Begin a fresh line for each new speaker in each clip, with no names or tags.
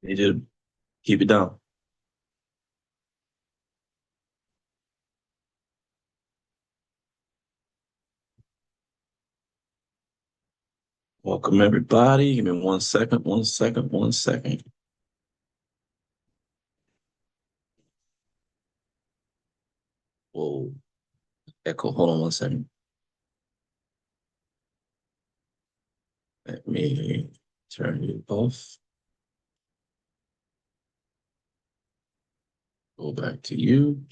Need to keep it down. Welcome everybody. Give me 1 second, 1 second, 1 second. Whoa. Echo. Hold on 1 second. Let me turn it off. Go back to you.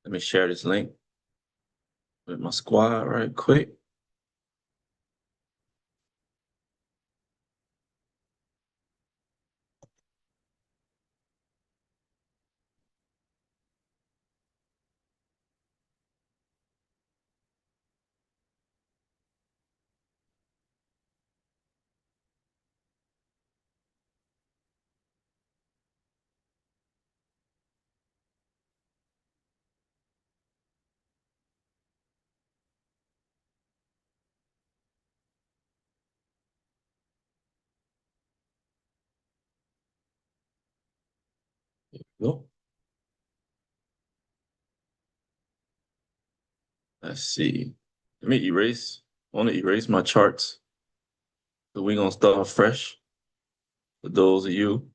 Let me share this link with my squad right quick. Go. Let's see. Let me erase. I want to erase my charts. So we're gonna start fresh. For those of you,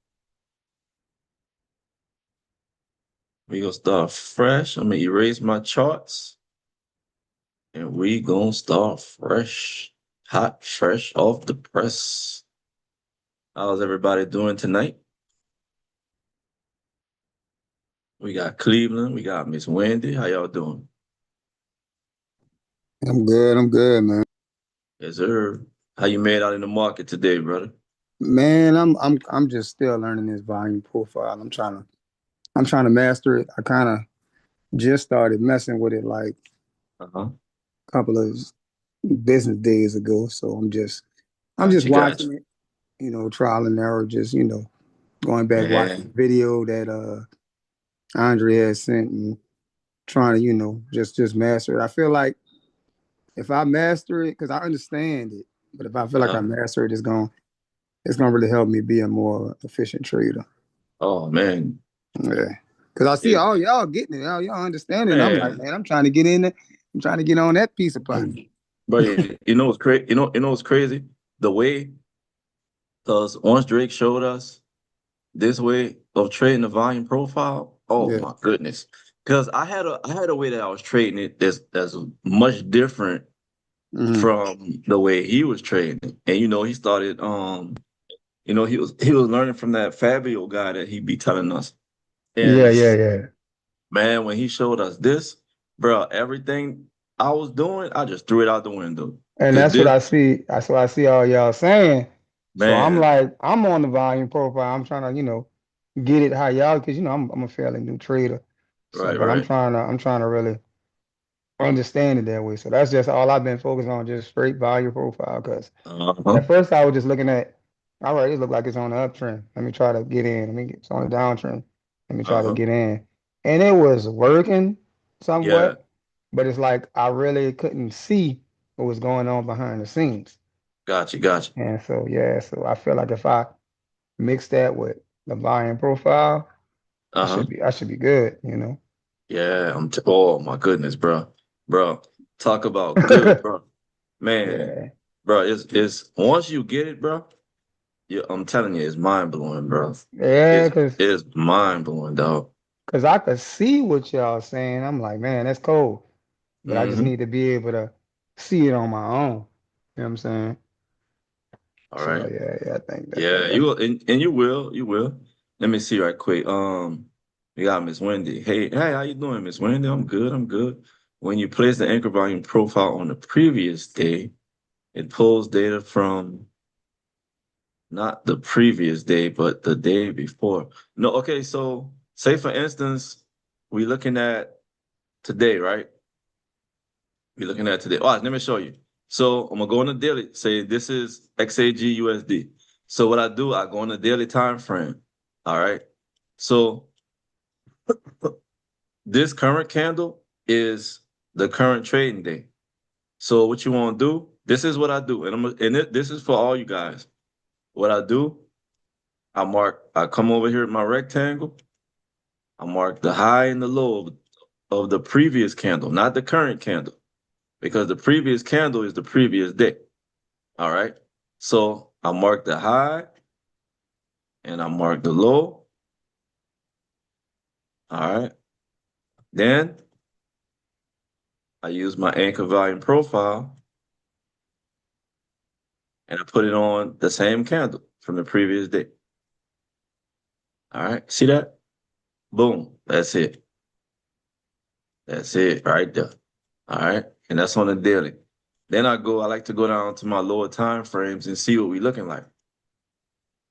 we're gonna start fresh. I'm gonna erase my charts. And we gonna start fresh, hot, fresh off the press. How's everybody doing tonight? We got Cleveland. We got Miss Wendy. How y'all doing?
I'm good. I'm good, man.
Yes, sir. How you made out in the market today, brother?
Man, I'm just still learning this volume profile. I'm trying to master it. I kind of just started messing with it like
Uh-huh.
a couple of business days ago. So I'm just
Got
watching it, trial and error, just, going
you.
back watching the
Man.
video that Andre has sent and trying to, just master it. I feel like if I master it, because I understand it, but if I feel like I
Uh-huh.
master it, it's gonna really help me be a more efficient trader.
Oh man.
Yeah. Cause I see
It,
all y'all getting it, y'all understanding. I'm like,
man.
man, I'm trying to get in there. I'm trying to get on that piece of pie.
But you know what's crazy? You know what's crazy? The way, because once Drake showed us this way of trading the volume profile, oh
Yeah.
my goodness. Because I had a way that I was trading it that's much different
Hmm.
from the way he was trading it. And he started he was learning from that Fabio guy that he be telling us.
Yeah,
And
yeah, yeah.
man, when he showed us this, bro, everything I was doing, I just threw it out the window.
And
Cause
that's what
this
I see. That's what I see all y'all saying. So I'm
man,
like, I'm on the volume profile. I'm trying to, get it how y'all, because I'm a fairly new trader. So,
right,
but I'm
right.
trying to, I'm trying to really understand it that way. So that's just all I've been focused on, just straight volume profile. Because
Uh-huh.
at first I was just looking at, all right, it look like it's on the uptrend. Let me try to get in. It's on the downtrend. Let me try to
Uh-huh.
get in. And it was working
Yeah,
somewhat, but it's like I really couldn't see what was going on behind the scenes.
got you, got you.
And so, yeah, so I feel like if I mix that with the volume profile, I
Uh-huh.
should be I should be good.
Yeah, oh my goodness, bro. Bro, talk about good, bro. Man,
Yeah.
bro, it's once you get it, bro. Yeah, I'm telling you, it's mind blowing, bro.
Yeah,
It's
because
it's mind blowing, dog.
I could see what y'all saying. I'm like, man, that's cold. But I just
Hmm.
need to be able to see it on my own. You know what I'm saying?
All
So
right.
yeah, yeah, I think
Yeah, you
that's
will, and you will. Let me see right quick. We got Miss Wendy. Hey, how you doing, Miss Wendy? I'm good. I'm good. When you place the anchor volume profile on the previous day, it pulls data from not the previous day, but the day before. No, okay. So, say for instance, we looking at today, right? We're looking at today. All right, let me show you. So I'm gonna go on the daily. Say this is XAG USD. So what I do, I go on the daily time frame. All right. So this current candle is the current trading day. So what you want to do? this is what I do, this is for all you guys. What I do, I come over here at my rectangle, I mark the high and the low of the previous candle, not the current candle, because the previous candle is the previous day. All right. So I mark the high and I mark the low. All right. Then I use my anchor volume profile and I put it on the same candle from the previous day. All right. See that? Boom. That's it. That's it right there. All right. And that's on the daily. Then I like to go down to my lower time frames and see what we're looking like.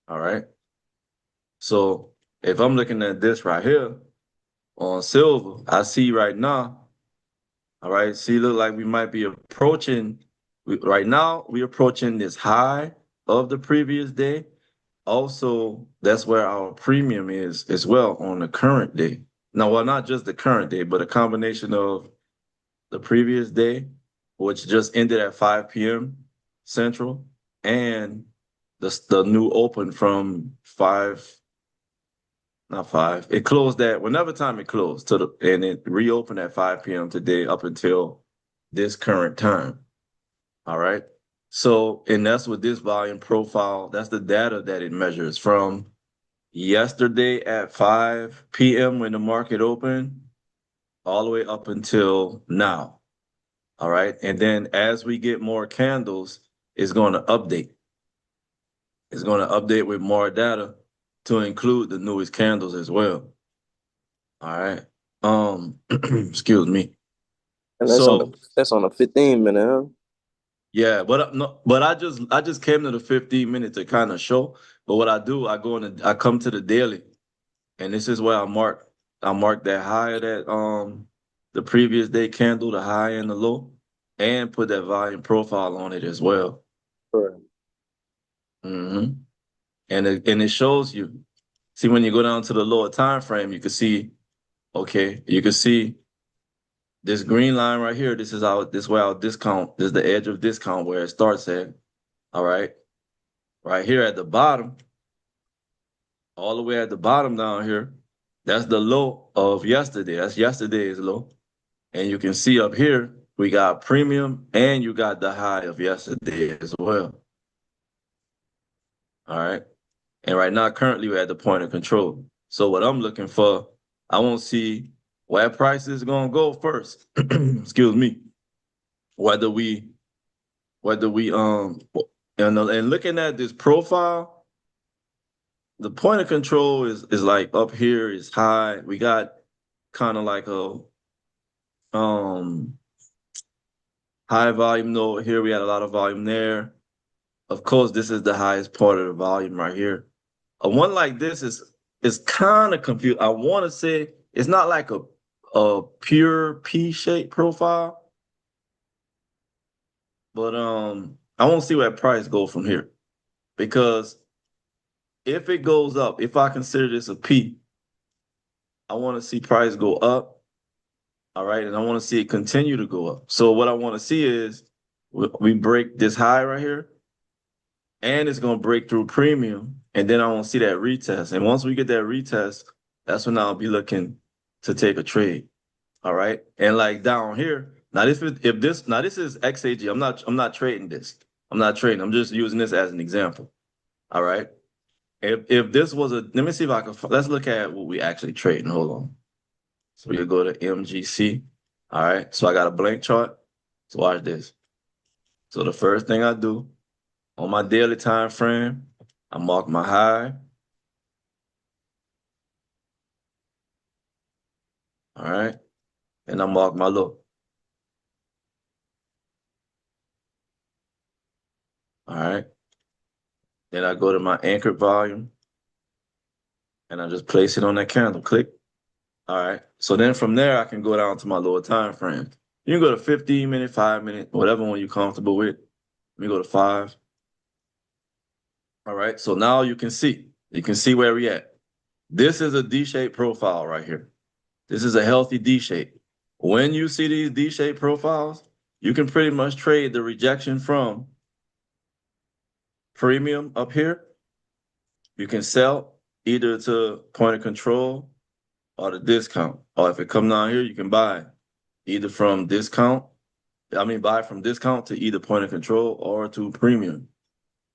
All right. So if I'm looking at this right here on silver, I see right now, all right, see, look like we might be approaching, right now, we're approaching this high of the previous day. Also, that's where our premium is as well on the current day. Now, well, not just the current day, but a combination of the previous day, which just ended at 5 p.m. Central, and the new open from 5, not 5. It closed at whenever time it closed and it reopened at 5 p.m. today up until this current time. All right. So, and that's what this volume profile, that's the data that it measures from yesterday at 5 p.m. when the market opened all the way up until now. All right. And then as we get more candles, it's going to update. It's going to update with more data to include the newest candles as well. All right. Excuse me.
And
So
that's on a 15-minute, huh?
yeah, but no, but I just came to the 15 minutes to kind of show. But what I do, I come to the daily, and this is where I mark that high of that the previous day candle, the high and the low, and put that volume profile on it as well.
Correct.
Mm-hmm. And it shows you. See, when you go down to the lower time frame, you can see, okay, you can see this green line right here. This is where our discount, this is the edge of discount where it starts at. All right. Right here at the bottom, all the way at the bottom down here, that's the low of yesterday. That's yesterday's low. And you can see up here, we got premium and you got the high of yesterday as well. All right. And right now, currently, we're at the point of control. So what I'm looking for, I want to see where price is going to go first. Excuse me. Whether we, and looking at this profile, the point of control is like up here is high. We got kind of like a high volume node here. We had a lot of volume there. Of course, this is the highest part of the volume right here. A one like this is kind of confused. I want to say it's not like a pure P-shaped profile, but I want to see where price go from here, because if it goes up, if I consider this a P, I want to see price go up. All right, and I want to see it continue to go up. So what I want to see is we break this high right here, and it's going to break through premium, and then I want to see that retest. And once we get that retest, that's when I'll be looking to take a trade. All right, and like down here, now this is XAG. I'm not trading this. I'm not trading. I'm just using this as an example. All right. If this was let me see if I can. Let's look at what we actually trading. Hold on. So we'll go to MGC. All right. So I got a blank chart. So watch this. So the first thing I do on my daily time frame, I mark my high. All right. And I mark my low. All right. Then I go to my anchored volume and I just place it on that candle. Click. All right. So then from there, I can go down to my lower time frame. You can go to 15 minute, 5 minute, whatever one you're comfortable with. Let me go to 5. All right. So now you can see where we at. This is a D-shaped profile right here. This is a healthy D shape. When you see these D-shaped profiles, you can pretty much trade the rejection from premium up here. You can sell either to point of control or the discount. Or if it come down here, you can buy either from discount. Buy from discount to either point of control or to premium.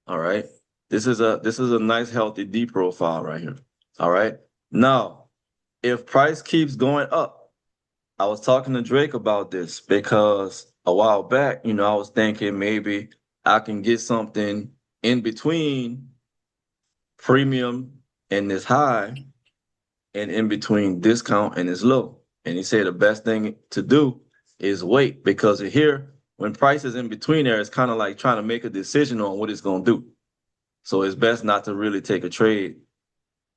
All right. This is a nice healthy D profile right here. All right. Now, if price keeps going up, I was talking to Drake about this because a while back, I was thinking maybe I can get something in between premium and this high and in between discount and this low. And he said the best thing to do is wait because here, when price is in between there, it's kind of like trying to make a decision on what it's going to do. So it's best not to really take a trade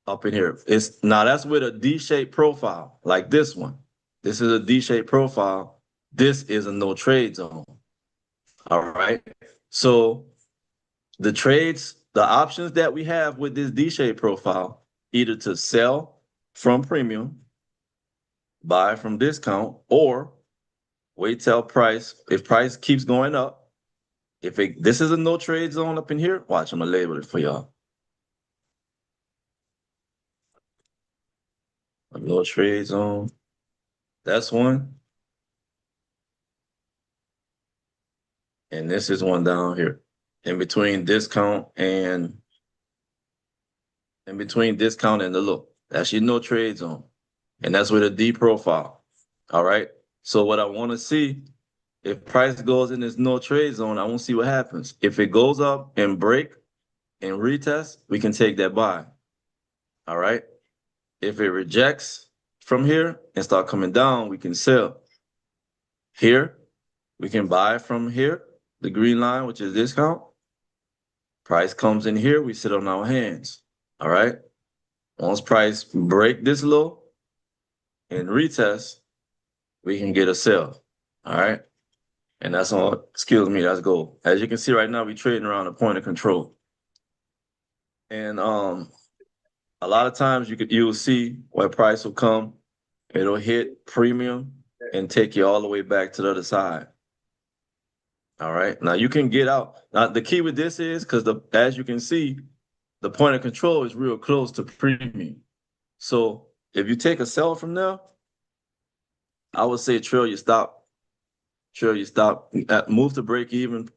up in here. That's with a D-shaped profile like this one. This is a D-shaped profile. This is a no trade zone. All right. So the options that we have with this D-shaped profile, either to sell from premium, buy from discount, or wait till price. If price keeps going up, this is a no trade zone up in here. Watch, I'm gonna label it for y'all. A no trade zone. That's one. And this is one down here. In between discount and the low. That's your no trade zone. And that's with a D profile. All right. So what I want to see, if price goes in this no trade zone, I want to see what happens. If it goes up and break and retest, we can take that buy. All right. If it rejects from here and start coming down, we can sell. Here, we can buy from here, the green line, which is discount. Price comes in here, we sit on our hands. All right. Once price break this low and retest, we can get a sell. All right. And that's all, that's gold. As you can see right now, we're trading around a point of control. And a lot of times you'll see where price will come, it'll hit premium and take you all the way back to the other side. All right. Now you can get out. Now the key with this is because as you can see, the point of control is real close to premium. So if you take a sell from there, I would say trail your stop. Move to break even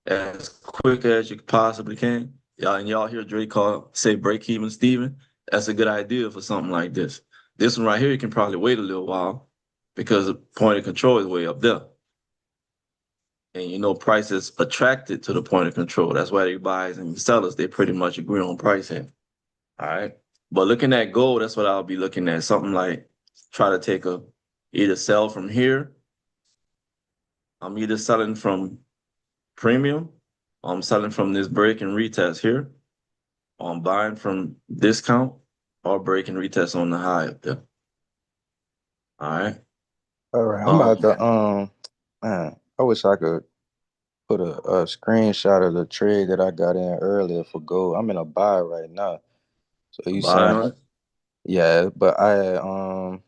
as quick as you possibly can. Y'all hear Drake say break even, Steven. That's a good idea for something like this. This one right here, you can probably wait a little while because the point of control is way up there. And price is attracted to the point of control. That's why they buyers and sellers, they pretty much agree on pricing. All right. But looking at gold, that's what I'll be looking at. Something like try to take either sell from here. I'm either selling from premium, or I'm selling from this break and retest here, or I'm buying from discount or break and retest on the high up there. All right.
All right. I'm about to man, I wish I could put a screenshot of the trade that I got in earlier for gold. I'm in a buy right now. So you saying yeah, but I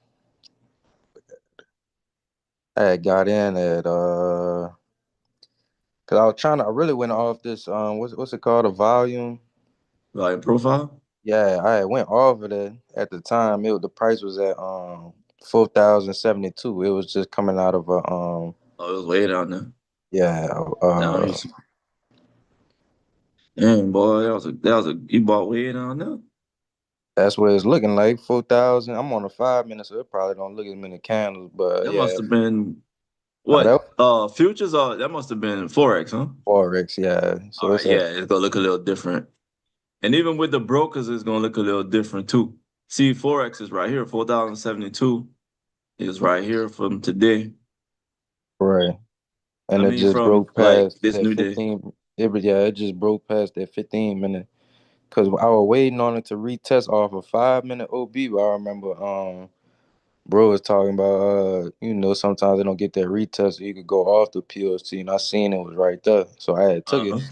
had got in at because I really went off this what's it called, a volume
profile.
Yeah, I went off of it at the time. The price was at 4,072. It was just coming out of a
it was way down there.
Yeah.
Damn, boy, you bought way down there.
That's what it's looking like. 4,000. I'm on a 5 minute, so it probably don't look as many candles. But
that must have been what? Futures or that must have been Forex, huh?
Forex, yeah. So
it's gonna look a little different. And even with the brokers, it's gonna look a little different too. See, Forex is right here, 4,072 is right here from today.
Right. And it just broke past
this new
15. It just broke past that 15 minute. Cause I was waiting on it to retest off a 5 minute OB, but I remember bro was talking about sometimes they don't get that retest, so you could go off the PLC, and I seen it was right there. So I had took it.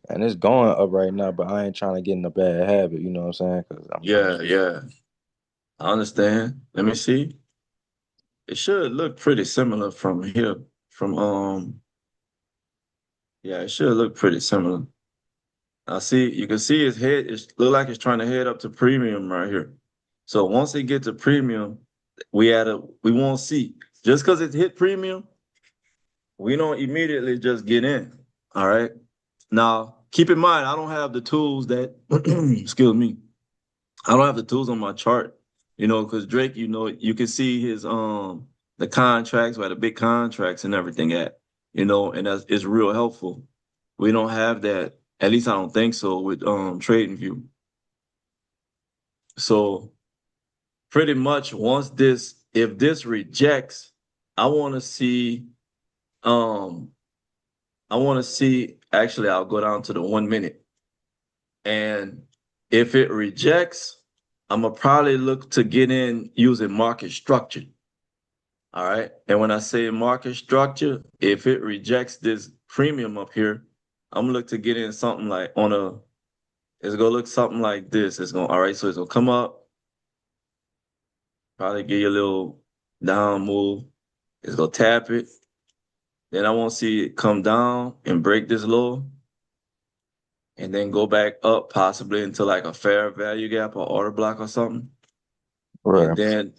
And it's going up right now, but I ain't trying to get in a bad habit, you know what I'm saying?
Yeah. I understand. Let me see. It should look pretty similar from here. From Yeah, it should look pretty similar. Now see, you can see his head, it look like it's trying to head up to premium right here. So once it gets to premium, we won't see. Just because it hit premium, we don't immediately just get in. All right. Now, keep in mind, I don't have the tools that excuse me. I don't have the tools on my chart, because Drake, you can see his the contracts, where the big contracts and everything at, and that's it's real helpful. We don't have that, at least I don't think so, with TradingView. So pretty much if this rejects, I want to see um actually I'll go down to the 1 minute. And if it rejects, I'm gonna probably look to get in using market structure. All right. And when I say market structure, if it rejects this premium up here, I'm gonna look to get in something like it's gonna look something like this. All right, so it's gonna come up, probably give you a little down move. It's gonna tap it. Then I won't see it come down and break this low and then go back up possibly into like a fair value gap or order block or something. And
Right.
then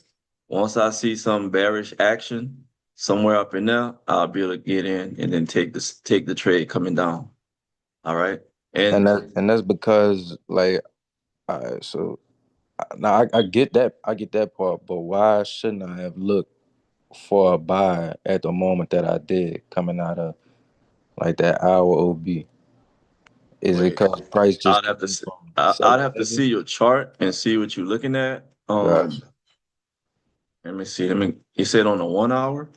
once I see some bearish action somewhere up in there, I'll be able to get in and then take the trade coming down. All right.
And
And
that's because like so now I get that part, but why shouldn't I have looked for a buy at the moment that I did coming out of like that hour OB? Is it
wait,
because price just
I'd have to
came
see,
from
I'd have to
7-Eleven?
see your chart and see what you're looking at.
Gotcha.
Let me see. You said on the 1 hour?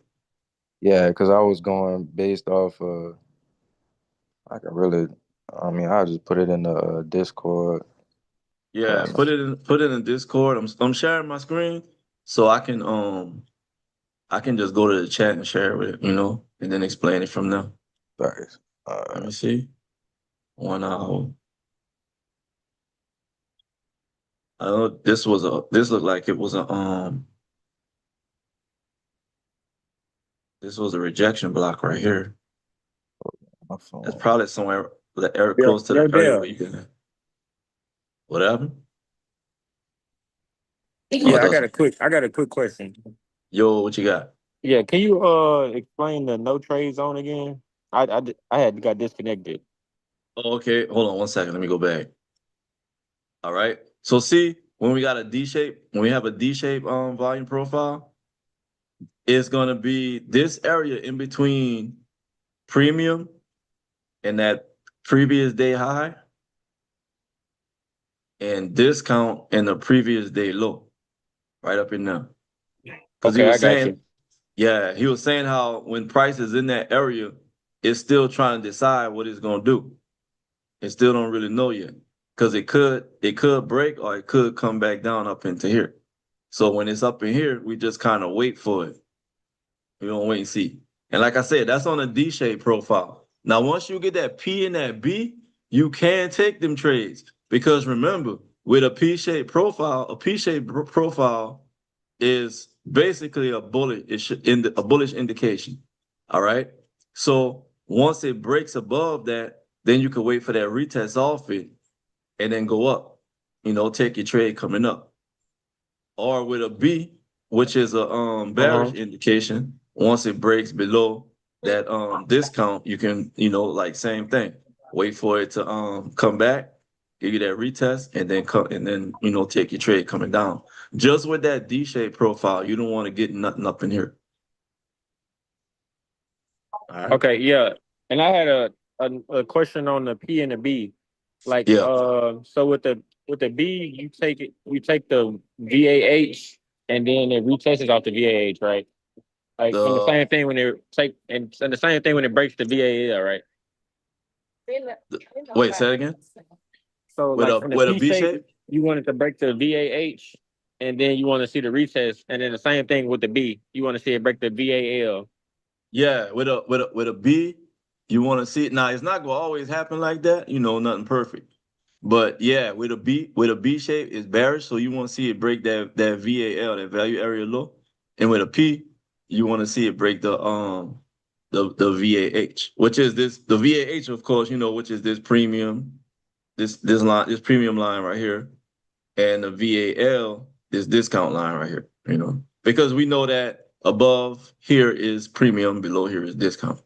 Yeah, because I was going based off I can really I'll just put it in the Discord.
Yeah, put it in Discord. I'm sharing my screen so I can just go to the chat and share it with it, and then explain it from there.
Sorry.
Let me see. 1 hour. I know this looked like it was this was a rejection block right here.
My
That's
phone.
probably somewhere the area
Yo,
close to
yo,
the area
Dale.
where you can whatever. Oh,
Yeah,
that's
I got a quick question.
yo, what you got?
Yeah, can you explain the no trade zone again? I had got disconnected.
Oh, okay, hold on 1 second. Let me go back. All right. So see, when we got a D shape, when we have a D shape volume profile, it's gonna be this area in between premium and that previous day high and discount and the previous day low, right up in there. Because he
Okay, I
was
got
saying,
you.
yeah, he was saying how when price is in that area, it's still trying to decide what it's gonna do. It still don't really know yet. Because it could break or it could come back down up into here. So when it's up in here, we just kind of wait for it. We don't wait and see. And like I said, that's on a D-shape profile. Now, once you get that P and that B, you can take them trades. Because remember, with a P-shaped profile is basically a bullish indication. All right. So once it breaks above that, then you can wait for that retest off it and then go up. Take your trade coming up. Or with a B, which is a bearish
Uh-huh.
indication, once it breaks below that discount, you can, like same thing. Wait for it to come back, give you that retest, and then take your trade coming down. Just with that D-shaped profile, you don't want to get nothing up in here. All right.
Okay, yeah. And I had a question on the P and the B. Like
Yeah.
so with the B, you take the VAH and then it retests off the VAH, right? Like and the
The,
same thing when it take and the same thing when it breaks the VAL, right?
the wait, say it again.
So
With
like
a
from the
with a
P
B
shape,
shape?
you want it to break the VAH, and then you want to see the retest, and then the same thing with the B, you want to see it break the VAL.
Yeah, with a B, you want to see it. Now it's not gonna always happen like that, nothing perfect. But yeah, with a B shape, it's bearish, so you want to see it break that VAL, that value area low. And with a P, you want to see it break the the VAH, which is this the VAH, of course, you know, which is this premium, this premium line right here, and the VAL, this discount line right here, you know, because we know that above here is premium, below here is discount.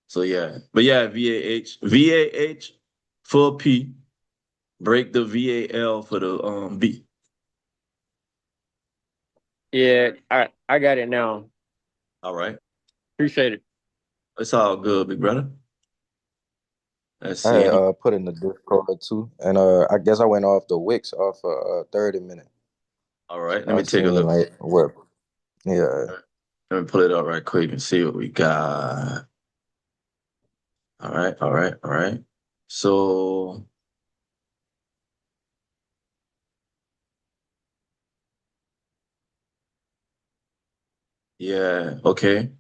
So yeah, but yeah, VAH for P, break the VAL for the B.
Yeah, I got it now.
All right,
Appreciate it.
it's all good, big brother. Let's
I
see.
had put in the Discord too, and I guess I went off the Wix off 30 minute.
All right, let
I
me take a
seen
look.
like what? Yeah,
Let me pull it up right quick and see what we got. All right, all right, all right. So yeah, okay.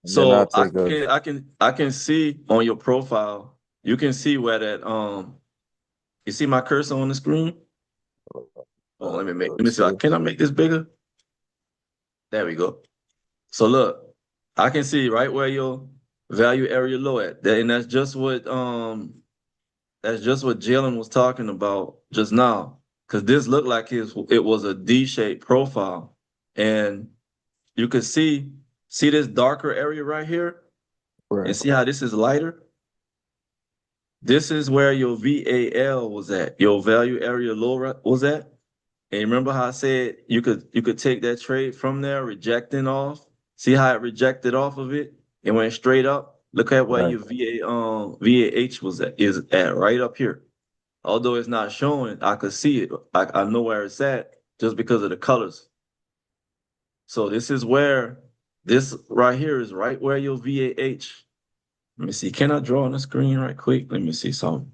and then I
So
take a
I can see on your profile, you can see where that you see my cursor on the screen? Oh, let me
let's
see.
see.
Can I make this bigger? There we go. So look, I can see right where your value area low at. And that's just what Jalen was talking about just now. Cause this looked like it was a D-shaped profile. And you could see this darker area right here and
Right,
see how this is lighter. This is where your VAL was at, your value area low was at. And remember how I said you could take that trade from there, rejecting off. See how it rejected off of it? It went straight up. Look at where
right.
your VAH is at right up here. Although it's not showing, I could see it. I know where it's at just because of the colors. So this is where this right here is right where your VAH. Let me see. Can I draw on the screen right quick? Let me see something.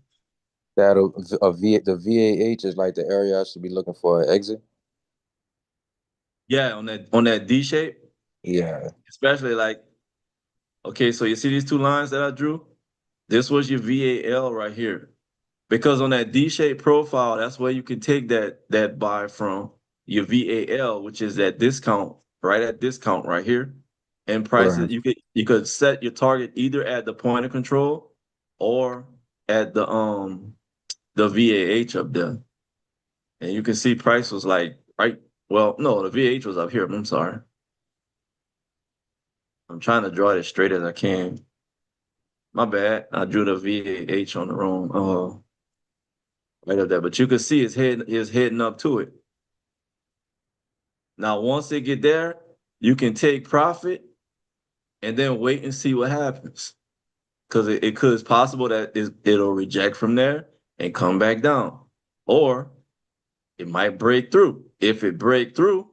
The VAH is like the area I should be looking for an exit.
Yeah, on that D shape,
Yeah,
especially like, okay, so you see these two lines that I drew? This was your VAL right here. Because on that D-shaped profile, that's where you can take that buy from your VAL, which is that discount, right at discount right here. And price
right.
it, you could set your target either at the point of control or at the VAH up there. And you can see price was like right. Well, no, the VAH was up here. I'm sorry. I'm trying to draw it as straight as I can. My bad. I drew the VAH on the wrong right up there. But you can see it's heading up to it. Now, once they get there, you can take profit and then wait and see what happens. Because it could it's possible that it'll reject from there and come back down. Or it might break through. If it break through,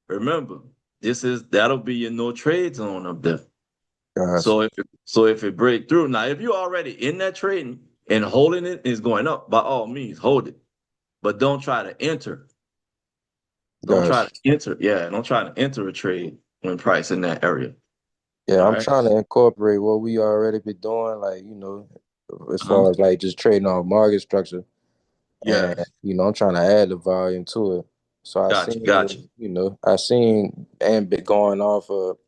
remember, that'll be your no trade zone up there.
Gotcha,
So if it break through, now if you're already in that trading and holding it is going up, by all means, hold it. But don't try to enter. Don't try
gotcha.
to enter. Yeah, don't try to enter a trade when price in that area.
Yeah,
All
I'm
right.
trying to incorporate what we already been doing, like as
Uh-huh.
far as like just trading on market structure, and
Yes.
I'm trying to add the volume to it. So
Got you. Got you.
I seen Ambit going off of,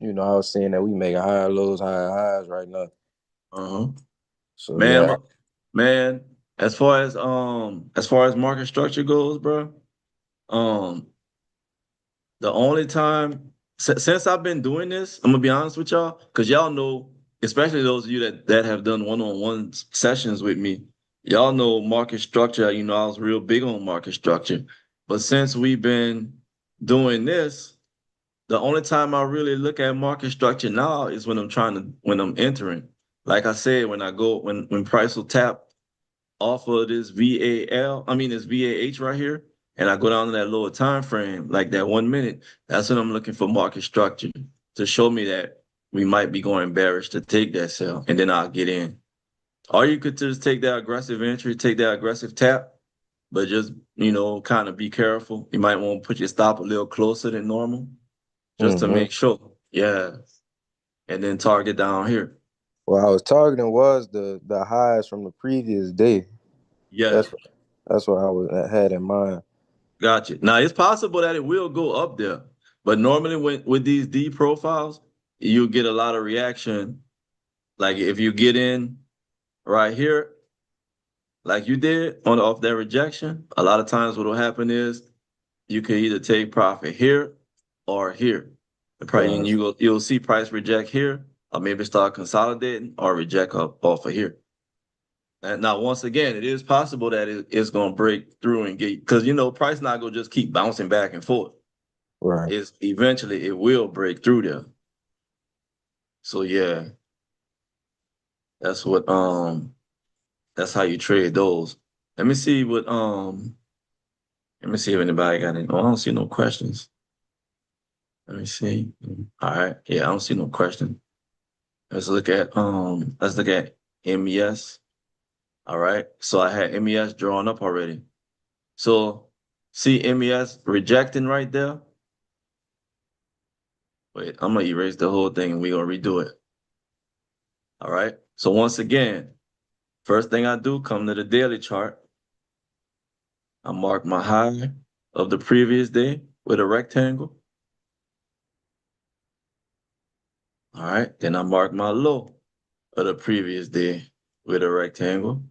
I was seeing that we making higher lows, higher highs right now.
Uh-huh.
So
Man,
yeah,
man, as far as market structure goes, bro, um, the only time since I've been doing this, I'm gonna be honest with y'all, because y'all know, especially those of you that have done one-on-one sessions with me, y'all know market structure. I was real big on market structure. But since we've been doing this, the only time I really look at market structure now is when I'm entering. Like I said, when price will tap off of this this VAH right here, and I go down to that lower time frame, like that 1 minute, that's when I'm looking for market structure to show me that we might be going bearish to take that sell, and then I'll get in. Or you could just take that aggressive entry, take that aggressive tap, but just kind of be careful. You might want to put your stop a little closer than normal just to
hmm
make sure. Yeah. And then target down here.
what I was targeting was the highs from the previous day.
Yeah.
That's that's what I had in mind.
Gotcha. Now it's possible that it will go up there, but normally when with these D profiles, you get a lot of reaction. Like if you get in right here, like you did off that rejection, a lot of times what will happen is you can either take profit here or here. And you'll see price reject here, or maybe start consolidating or reject off of here. And now, once again, it is possible that it's going to break through and get, because price not going to just keep bouncing back and forth.
Right.
It's eventually it will break through there. So yeah, that's what that's how you trade those. Let me see if anybody got any. Oh, I don't see no questions. Let me see. All right, yeah, I don't see no question. Let's look at MES. All right, so I had MES drawn up already. So see MES rejecting right there. Wait, I'm gonna erase the whole thing and we're gonna redo it. All right. So once again, first thing I do, come to the daily chart. I mark my high of the previous day with a rectangle. All right. Then I mark my low of the previous day with a rectangle.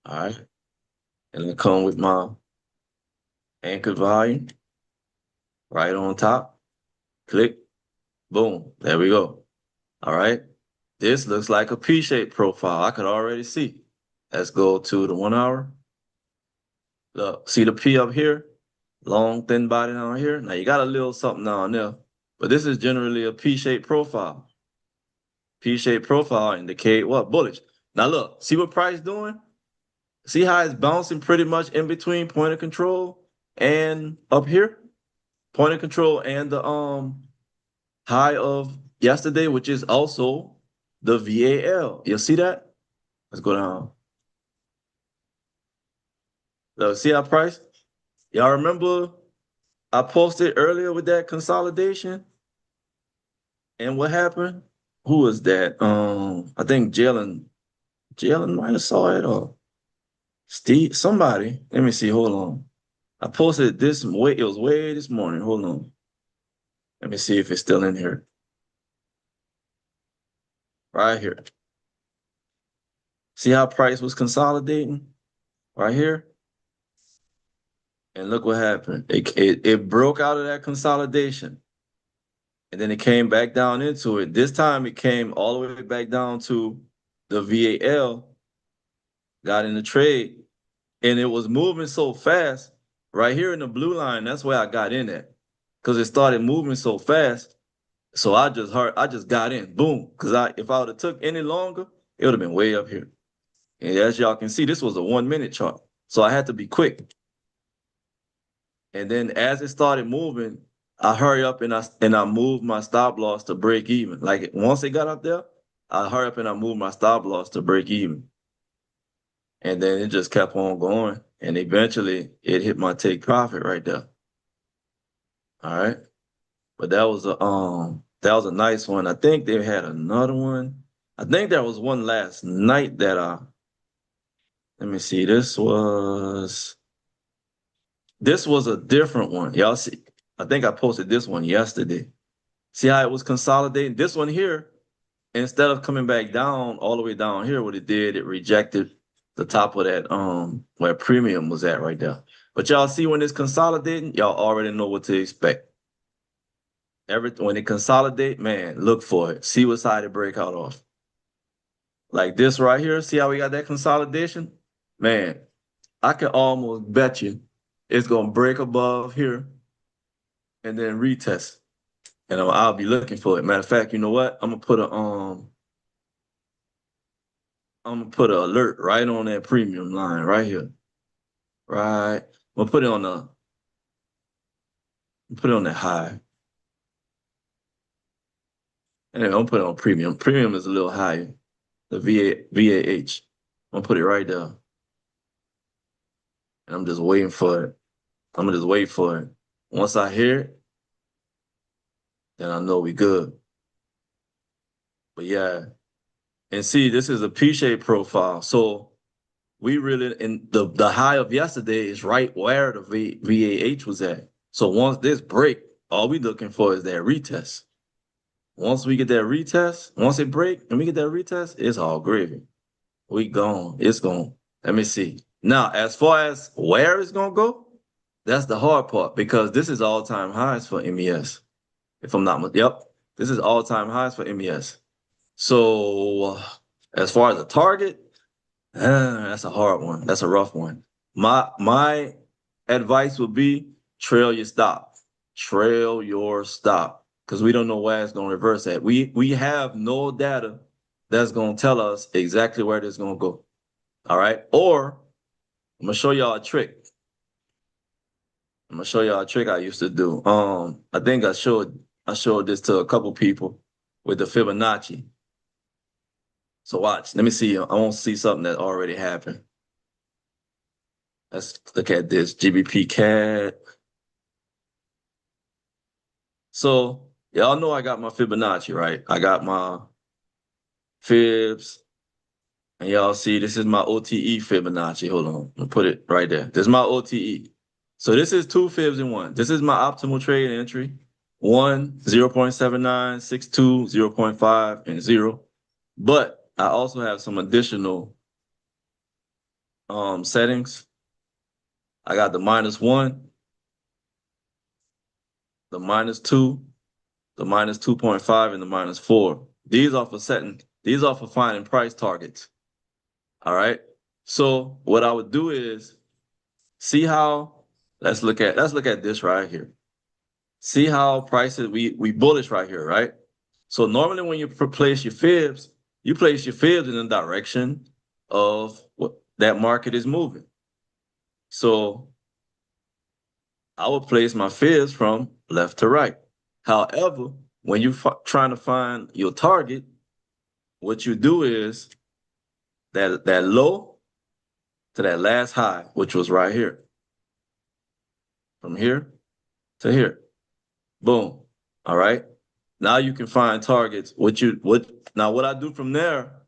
All right. And I come with my anchor volume right on top. Click. Boom. There we go. All right. This looks like a P-shaped profile. I could already see. Let's go to the 1 hour. Look, see the P up here? Long, thin body down here. Now you got a little something down there, but this is generally a P-shaped profile. P-shaped profile indicate what? Bullish. Now look, see what price doing? See how it's bouncing pretty much in between point of control and up here? Point of control and the high of yesterday, which is also the VAL. You see that? Let's go down. Look, see our price? Y'all remember I posted earlier with that consolidation? And what happened? Who was that? I think Jalen might have saw it, or Steve, somebody. Let me see. Hold on. I posted this way. It was way this morning. Hold on. Let me see if it's still in here. Right here. See how price was consolidating? Right here. And look what happened. It broke out of that consolidation. And then it came back down into it. This time it came all the way back down to the VAL, got in the trade, and it was moving so fast. Right here in the blue line, that's where I got in at, because it started moving so fast. So I just got in, boom. Because if I would have took any longer, it would have been way up here. And as y'all can see, this was a 1 minute chart, so I had to be quick. And then as it started moving, I hurry up and I moved my stop loss to break even. Like once it got up there, I hurry up and I moved my stop loss to break even. And then it just kept on going. And eventually it hit my take profit right there. All right. But that was a nice one. I think they had another one. I think there was one last night that let me see, this was a different one. Y'all see, I think I posted this one yesterday. See how it was consolidating? This one here, instead of coming back down all the way down here, what it did, it rejected the top of that where premium was at right there. But y'all see when it's consolidating, y'all already know what to expect. When it consolidate, man, look for it. See what side it break out off. Like this right here, see how we got that consolidation? Man, I can almost bet you it's gonna break above here and then retest. And I'll be looking for it. Matter of fact, you know what? I'm gonna put an alert right on that premium line right here. Right. I'm gonna put it on that high. Anyway, I'm gonna put it on premium. Premium is a little higher. The VAH. I'm gonna put it right there. And I'm just waiting for it. I'm gonna just wait for it. Once I hear it, then I know we good. But yeah. And see, this is a P-shaped profile. So we really, and the high of yesterday is right where the VAH was at. So once this break, all we looking for is that retest. Once we get that retest, once it break and we get that retest, it's all gravy. We gone. It's gone. Let me see. Now, as far as where it's gonna go, that's the hard part because this is all-time highs for MES. If I'm not, yep, this is all-time highs for MES. So, as far as a target, that's a hard one. That's a rough one. My advice would be trail your stop. Trail your stop. Because we don't know where it's going to reverse at. We have no data that's going to tell us exactly where it's going to go. All right. Or I'm going to show y'all a trick. I'm going to show y'all a trick I used to do. I think I showed this to a couple people with the Fibonacci. So watch. Let me see. I want to see something that already happened. Let's look at this GBP CAD. So y'all know I got my Fibonacci, right? I got my fibs. And y'all see this is my OTE Fibonacci. Hold on. I'll put it right there. This is my OTE. So this is two fibs in one. This is my optimal trade entry. 1, 0.79, 62, 0.5, and 0. But I also have some additional settings. I got the -1, the -2, the -2.5, and the -4. These are for finding price targets. All right. So what I would do is see how, let's look at this right here. See how prices, we bullish right here, right? So normally when you place your fibs in the direction of what that market is moving. So I would place my fibs from left to right. However, when you're trying to find your target, what you do is that low to that last high, which was right here. From here to here. Boom. All right. Now you can find targets. Now what I do from there,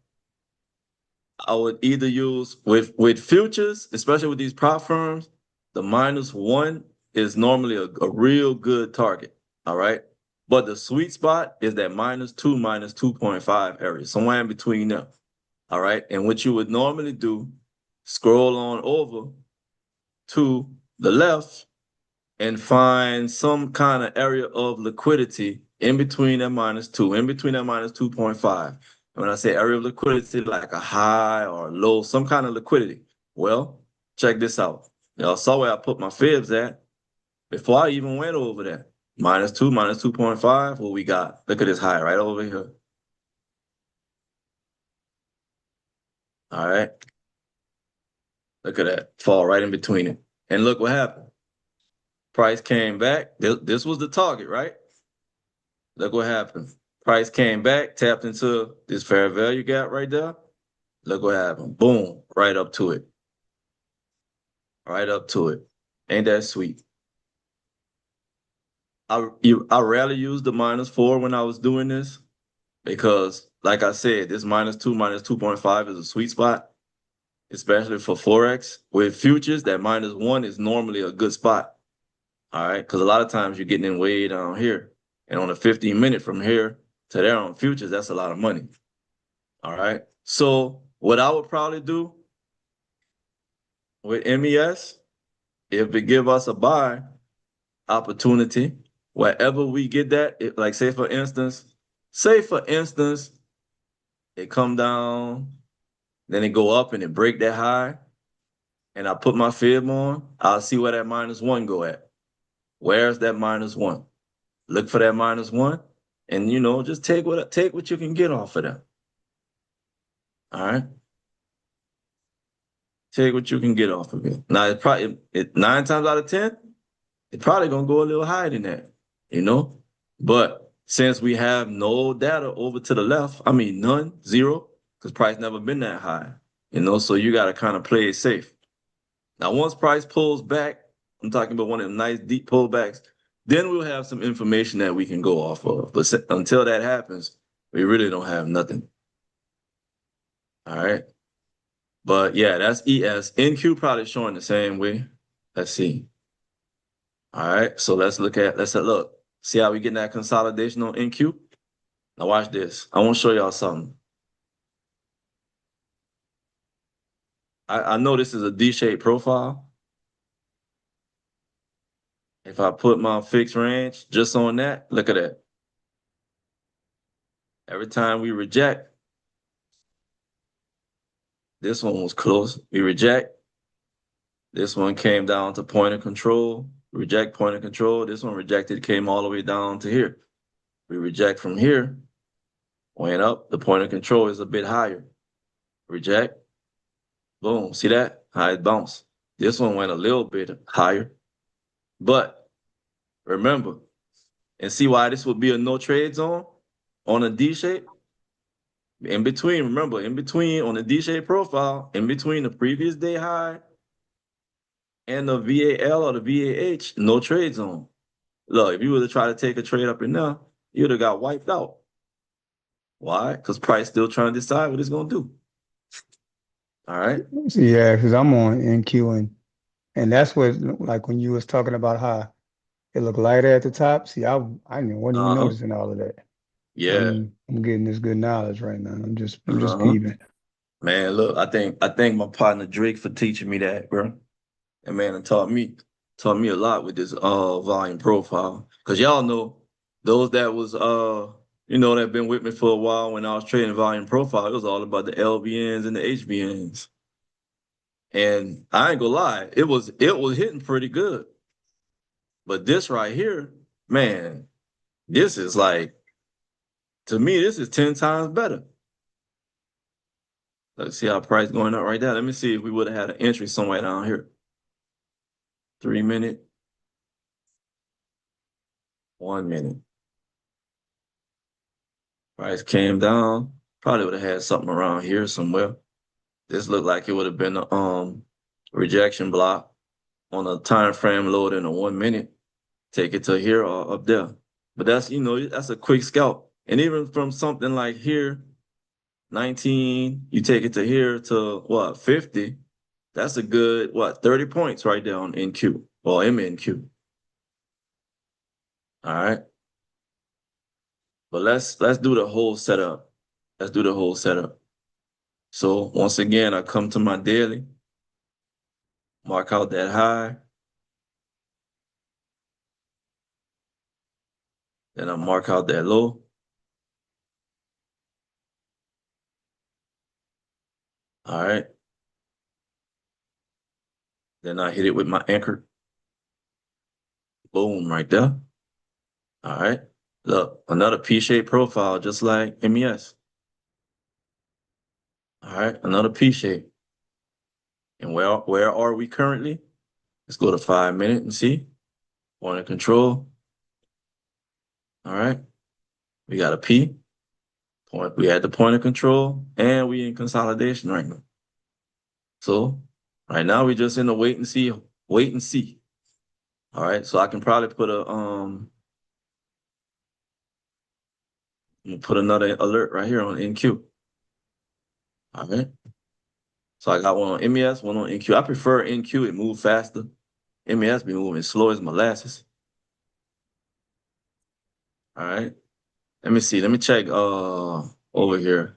I would either use with futures, especially with these prop firms, the -1 is normally a real good target. All right. But the sweet spot is that -2, -2.5 area, somewhere in between them. All right. And what you would normally do, scroll on over to the left and find some kind of area of liquidity in between that -2, in between that -2.5. And when I say area of liquidity, like a high or a low, some kind of liquidity. Well, check this out. Y'all saw where I put my fibs at before I even went over that. -2, -2.5, what we got? Look at this high right over here. All right. Look at that, fall right in between it. And look what happened. Price came back. This was the target, right? Look what happened. Price came back, tapped into this fair value gap right there. Look what happened. Boom, right up to it. Right up to it. Ain't that sweet? I rarely use the -4 when I was doing this because, like I said, this -2, -2.5 is a sweet spot, especially for Forex. With futures, that -1 is normally a good spot. All right, because a lot of times you're getting in way down here. And on a 15-minute from here to there on futures, that's a lot of money. All right. So what I would probably do with MES, if it give us a buy opportunity, wherever we get that, like say for instance, it come down, then it go up and it break that high, and I put my fib on, I'll see where that -1 go at. Where's that -1? Look for that -1, and just take what you can get off of that. All right. Take what you can get off of it. Now it probably 9 times out of 10, it's probably gonna go a little higher than that, But since we have no data over to the left, I mean none, zero, because price never been that high, so you gotta kind of play it safe. Now once price pulls back, I'm talking about one of them nice deep pullbacks, then we'll have some information that we can go off of. But until that happens, we really don't have nothing. All right. But yeah, that's ES. NQ probably showing the same way. Let's see. All right. So let's look. See how we getting that consolidation on NQ? Now watch this. I want to show y'all something. I know this is a D-shaped profile. If I put my fixed range just on that, look at that. Every time we reject, this one was close. We reject. This one came down to point of control. Reject point of control. This one rejected, came all the way down to here. We reject from here, went up. The point of control is a bit higher. Reject. Boom. See that? How it bounced. This one went a little bit higher. But remember, and see why this would be a no trade zone on a D shape? In between, remember, in between on the D shape profile, in between the previous day high and the VAL or the VAH, no trade zone. Look, if you were to try to take a trade up in there, you would have got wiped out. Why? Because price still trying to decide what it's going to do. All right.
Yeah, because I'm on NQ and that's what, like when you was talking about how it looked lighter at the top. See, I wasn't even noticing all of that.
Yeah.
I'm getting this good knowledge right now. I'm just
Uh-huh.
peeping.
Man, look, I thank my partner Drake for teaching me that, bro. And man, it taught me a lot with this volume profile. Cause y'all know those that was that been with me for a while when I was trading volume profile, it was all about the LBNs and the HBNs. And I ain't gonna lie, it was hitting pretty good. But this right here, man, this is like, to me, this is 10 times better. Let's see how price going up right there. Let me see if we would have had an entry somewhere down here. 3 minute. 1 minute. Price came down. Probably would have had something around here somewhere. This looked like it would have been a rejection block on a time frame load in a 1 minute. Take it to here or up there. But that's a quick scalp. And even from something like here, 19, you take it to here to what, 50. That's a good 30 points right there on NQ or MNQ. All right. But let's do the whole setup. Let's do the whole setup. So once again, I come to my daily, mark out that high. Then I mark out that low. All right. Then I hit it with my anchor. Boom, right there. All right. Look, another P-shaped profile, just like MES. All right, another P-shape. And where are we currently? Let's go to 5 minute and see. Point of control. All right. We got a P. We had the point of control, and we in consolidation right now. So right now we just in the wait and see. All right. So I can probably put another alert right here on NQ. All right. So I got one on MES, one on NQ. I prefer NQ, it moves faster. MES be moving slow as molasses. All right. Let me see. Let me check over here.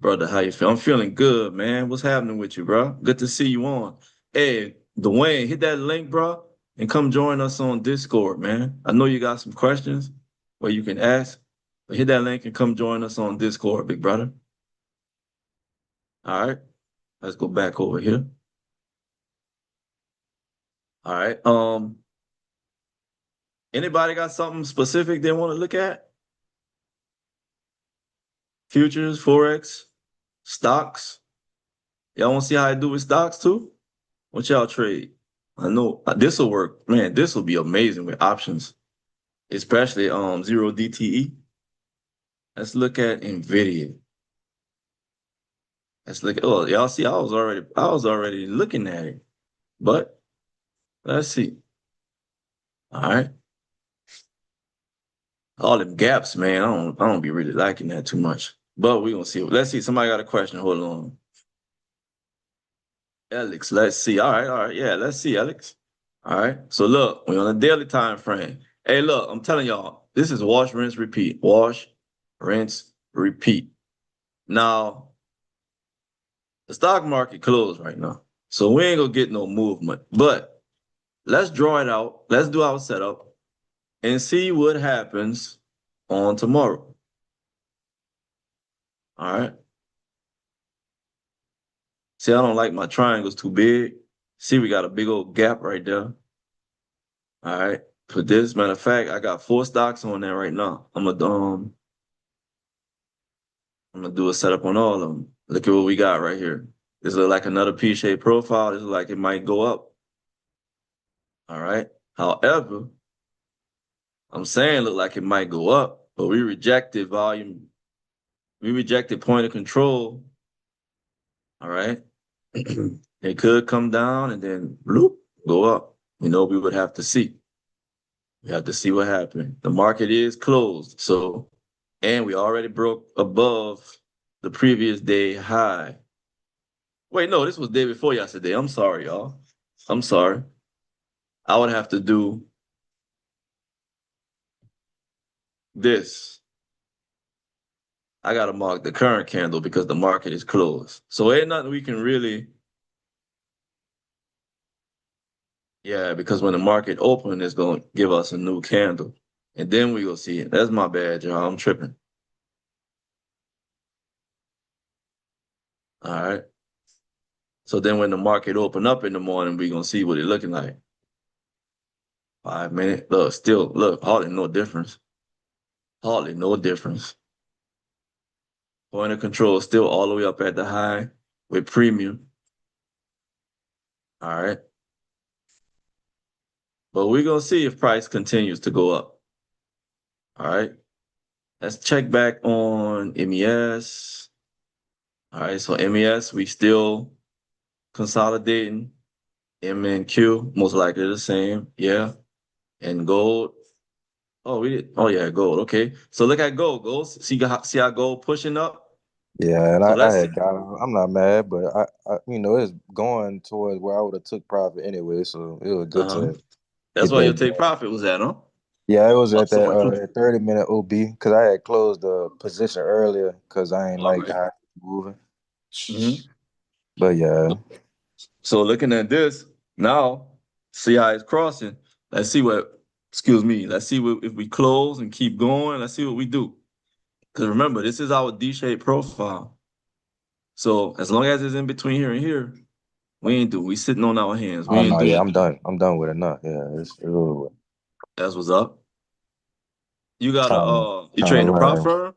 Brother, how you feel? I'm feeling good, man. What's happening with you, bro? Good to see you on. Hey, Dwayne, hit that link, bro, and come join us on Discord, man. I know you got some questions where you can ask, but hit that link and come join us on Discord, big brother. All right. Let's go back over here. All right. Anybody got something specific they want to look at? Futures, Forex, stocks. Y'all want to see how I do with stocks too? What y'all trade? I know this will work. Man, this will be amazing with options, especially 0 DTE. Let's look at NVIDIA. Let's look at, oh, y'all see, I was already looking at it. But let's see. All right. All them gaps, man. I don't be really liking that too much. But we're gonna see. Let's see. Somebody got a question. Hold on. Alex, let's see. All right. Yeah, let's see, Alex. All right. So look, we're on a daily time frame. Hey, look, I'm telling y'all, this is wash, rinse, repeat. Wash, rinse, repeat. Now, the stock market closed right now. So we ain't gonna get no movement. But let's draw it out. Let's do our setup and see what happens on tomorrow. All right. See, I don't like my triangles too big. See, we got a big old gap right there. All right. For this, matter of fact, I got 4 stocks on there right now. I'm gonna do a setup on all of them. Look at what we got right here. This look like another P-shaped profile. This look like it might go up. All right. However, I'm saying look like it might go up, but we rejected volume. We rejected point of control. All right. It could come down and then bloop, go up. We would have to see. We have to see what happened. The market is closed. So, and we already broke above the previous day high. Wait, no, this was day before yesterday. I'm sorry, y'all. I'm sorry. I would have to do this. I got to mark the current candle because the market is closed. So ain't nothing we can really, because when the market open, it's going to give us a new candle. And then we go see it. That's my bad, y'all. I'm tripping. All right. So then when the market open up in the morning, we going to see what it looking like. 5 minutes. Look, still, look, hardly no difference. Hardly no difference. Point of control still all the way up at the high with premium. All right. But we're going to see if price continues to go up. All right. Let's check back on MES. All right. So MES, we still consolidating. MNQ, most likely the same. Yeah. And gold. Oh, we did. Oh, yeah, gold. Okay. So look at gold. Gold. See how gold pushing up?
Yeah, and
So
I
let's
had
see.
got him. I'm not mad, but I it's going towards where I would have took profit anyway, so it was good
Uh-huh.
to
That's
get
why your
that
take
going.
profit was at, huh?
Yeah, it was
Oh,
at
so
that 30-minute OB because I had closed the position earlier because I ain't
all
like
right.
how it was moving.
Mm-hmm.
But yeah,
So looking at this now, see how it's crossing. Let's see what, excuse me, let's see what, if we close and keep going. Let's see what we do. Because remember, this is our D-shaped profile. So as long as it's in between here and here, we sitting on our hands. We
oh
ain't
no, yeah,
doing
I'm done. I'm done with it now. Yeah, it's over with.
that's what's up. You got
Trying
you
trying to
trading the prop
learn.
firm?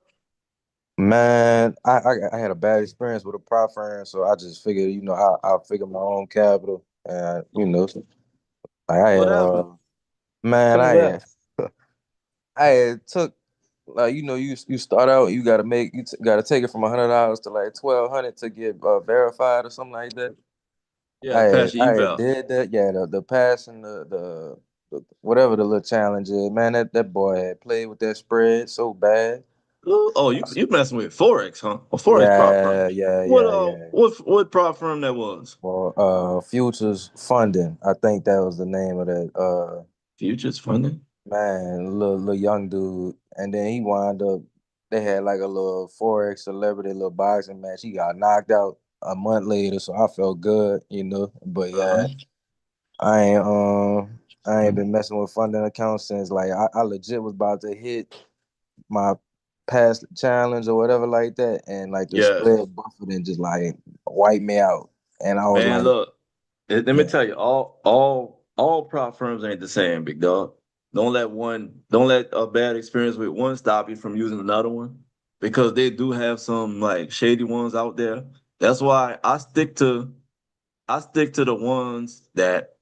Man, I had a bad experience with a prop firm, so I just figured, I'll figure my own capital, and like I
What
had
happened?
man,
Tell me
I
what
had
happened.
I had took like you start out, you gotta gotta take it from $100 to like 1,200 to get verified or something like that.
Yeah, pass your
I had
eval.
did that, yeah, the pass and the whatever the little challenge is, man. That boy had played with that spread so bad.
Oh, you messing with Forex, huh? Or Forex prop firm.
Yeah, yeah,
What
yeah, yeah.
what prop firm that was?
Well, futures funding, I think that was the name of that.
Futures funding?
Man, little young dude, and then he wound up. They had like a little Forex celebrity little boxing match. He got knocked out a month later, so I felt good. But yeah,
Uh-huh.
I ain't I ain't been messing with funding accounts since like I legit was about to hit my past challenge or whatever like that, and like the
Yeah.
spread buffered and just like wiped me out, and I was
Man,
like,
look, let me
yeah,
tell you, all prop firms ain't the same, big dog. Don't let a bad experience with one stop you from using another one because they do have some like shady ones out there. That's why I stick to the ones that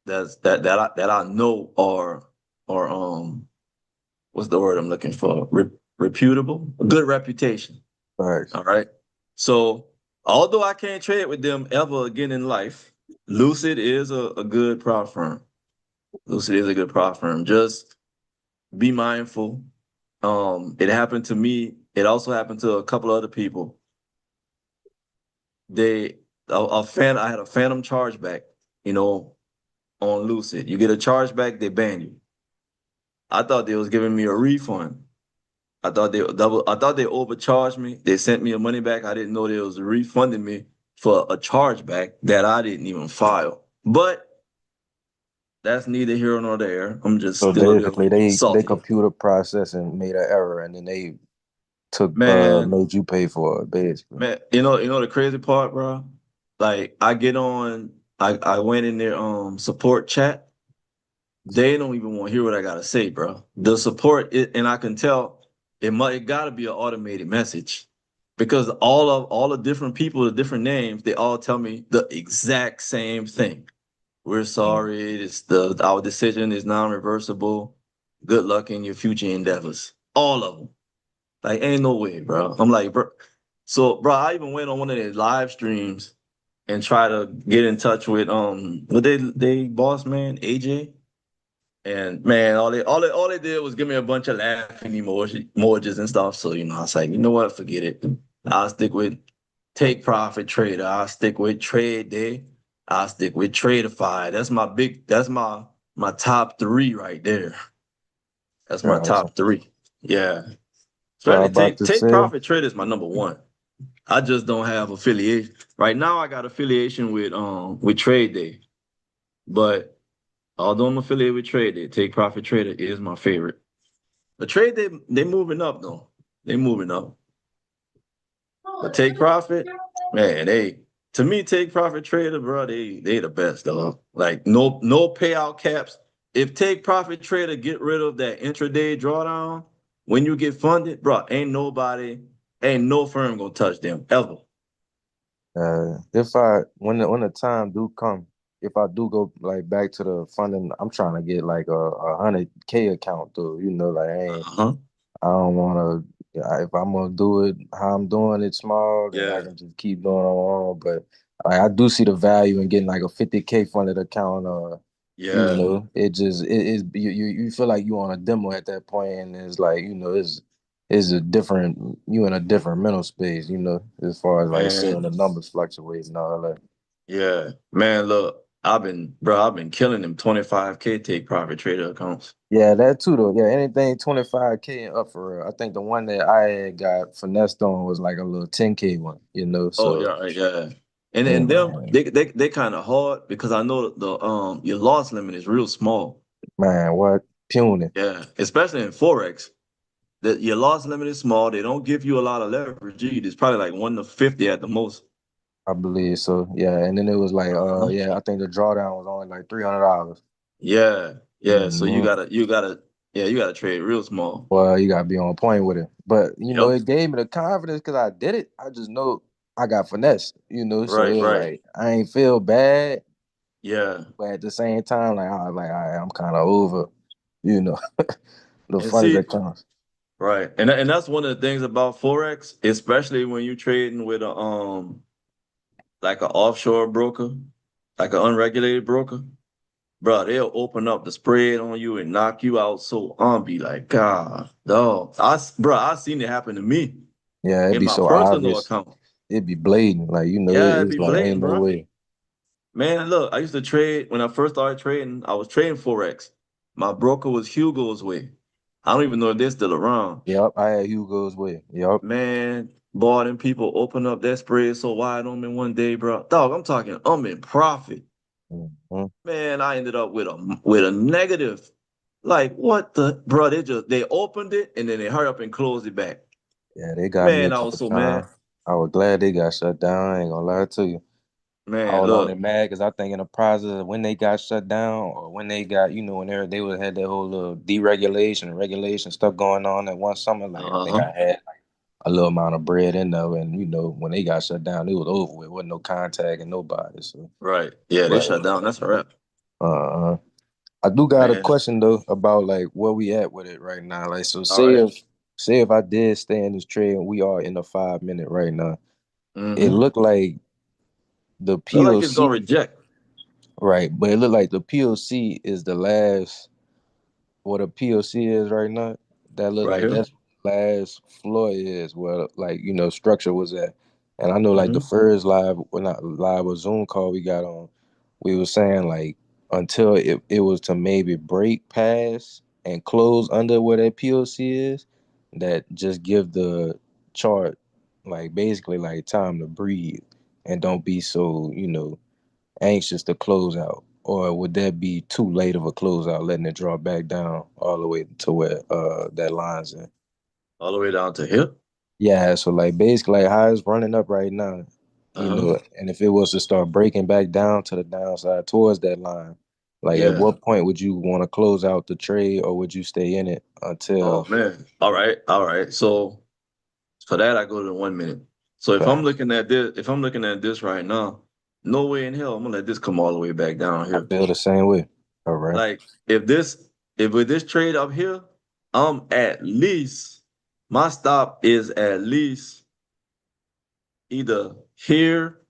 I know are what's the word I'm looking for? Reputable, good reputation.
facts.
All right. So although I can't trade with them ever again in life, Lucid is a good prop firm. Lucid is a good prop firm. Just be mindful. It happened to me. It also happened to a couple other people. They a fan. I had a phantom chargeback. You know, on Lucid. You get a chargeback, they ban you. I thought they was giving me a refund. I thought they overcharged me. They sent me a money back. I didn't know they was refunding me for a chargeback that I didn't even file. But that's neither here nor there. I'm just
So
still a
basically,
little
they
salty.
computer processing made an error, and then they took
Man,
made you pay for it, basically.
man, you know the crazy part, bro? Like I get on, I went in their support chat. They don't even want to hear what I gotta say, bro. The support, and I can tell it gotta be an automated message because all the different people, the different names, they all tell me the exact same thing. We're sorry. Our decision is non-reversible. Good luck in your future endeavors. All of them. Like, ain't no way, bro. I'm like, bro. So, bro, I even went on one of their live streams and try to get in touch with what they boss man, AJ. And man, all they did was give me a bunch of laughing emojis and stuff. So, I was like, you know what? Forget it. I'll stick with Take Profit Trader. I'll stick with Trade Day. I'll stick with Tradeify. That's my top three right there. That's my
Gotcha.
top three. Yeah.
So I'm
Especially
about to
Take
say,
Profit Trader is my number one. I just don't have affiliation. Right now I got affiliation with Trade Day. But although I'm affiliated with Trade Day, Take Profit Trader is my favorite. The Trade Day, they moving up though. They moving up. But Take Profit, man, to me, Take Profit Trader, bro, they the best, though. Like no payout caps. If Take Profit Trader get rid of that intraday drawdown when you get funded, bro, ain't no firm gonna touch them ever.
if when the time do come, if I do go like back to the funding, I'm trying to get like a 100K account though. Like
Uh-huh.
I don't want to. If I'm gonna do it how I'm doing it small, then I
Yeah,
can just keep doing it on. But I do see the value in getting like a 50K funded account.
yeah.
It just it is you feel like you on a demo at that point, and it's like it's a different you in a different mental space. As far as like seeing
Man,
the numbers fluctuate and all that.
yeah. Man, look, I've been killing them 25K Take Profit Trader accounts.
Yeah, that too though. Yeah, anything 25K and up for real. I think the one that I had got finessed on was like a little 10K one.
Oh
So
yeah, yeah. And them
man,
they kind of hard because I know the your loss limit is real small.
man, what puny?
Yeah, especially in Forex. That your loss limit is small. They don't give you a lot of leverage. It's probably like 1 to 50 at the most.
I believe so. Yeah, and then it was like
Uh-huh.
yeah, I think the drawdown was only like $300.
Yeah, yeah. So
Mm-hmm.
you gotta trade real small.
Well, you gotta be on point with it. But
Yep.
it gave me the confidence because I did it. I just know I got finesse. So
Right,
it was
right.
like I ain't feel bad,
Yeah.
but at the same time, like I was like, all right, I'm kind of over, you know, the
And
funny
see,
that comes.
right. And that's one of the things about Forex, especially when you're trading with a like an offshore broker, like an unregulated broker. Bro, they'll open up the spread on you and knock you out. So I'll be like, God, dog. I seen it happen to me
Yeah, it'd
in
be
my
so
personal
obvious.
account.
It'd be blatant, like
Yeah, it'd
it's
be
like ain't
blatant,
no
bro.
way.
Man, look, I used to trade when I first started trading. I was trading Forex. My broker was Hugo's Way. I don't even know if they're still around.
Yep, I had Hugo's way. Yep.
Man, boy, them people open up that spread so wide on me one day, bro. Dog, I'm talking, I'm in profit.
Mhm.
Man, I ended up with a negative. Like what the bro? They opened it and then they hurry up and closed it back.
Yeah, they got me a
Man, I was
couple
so mad.
times. I was glad they got shut down. I ain't gonna lie to you. I
Man,
was only
look,
mad because I think in the process of when they got shut down or when they got, when they would had that whole little deregulation and regulation stuff going on that one summer, like I think
uh-huh.
I had a little amount of bread in there, and when they got shut down, it was over with. Wasn't no contact and nobody. So,
Right. Yeah, they
but
shut down. That's a wrap.
uh, I do got a
Man.
question though about like where we at with it right now. Like, so
All right.
say if I did stay in this trade and we are in the 5 minute right now, it
Mm-hmm.
looked like the
Look like it's
POC.
gonna reject
Right, but it looked like the POC is the last. What a POC is right now. That look
right
like
here.
that's last floor is where like structure was at. And I know like the
Mm-hmm.
first live, well not live or Zoom call we got on, we was saying like until it was to maybe break past and close under where that POC is, that just give the chart like basically like time to breathe and don't be so, anxious to close out. Or would that be too late of a closeout, letting it draw back down all the way to where that line's in?
All the way down to here.
Yeah, so like basically like how it's running up right now, and if it was to start breaking back down to the downside towards that line, like at
Yeah.
what point would you want to close out the trade, or would you stay in it
Oh
until
man. All right. So for that, I go to the 1 minute. So if I'm
facts?
looking at this right now, no way in hell I'm gonna let this come all the way back down
I
here.
feel the same way. All right.
Like if with this trade up here, I'm at least my stop is at least either here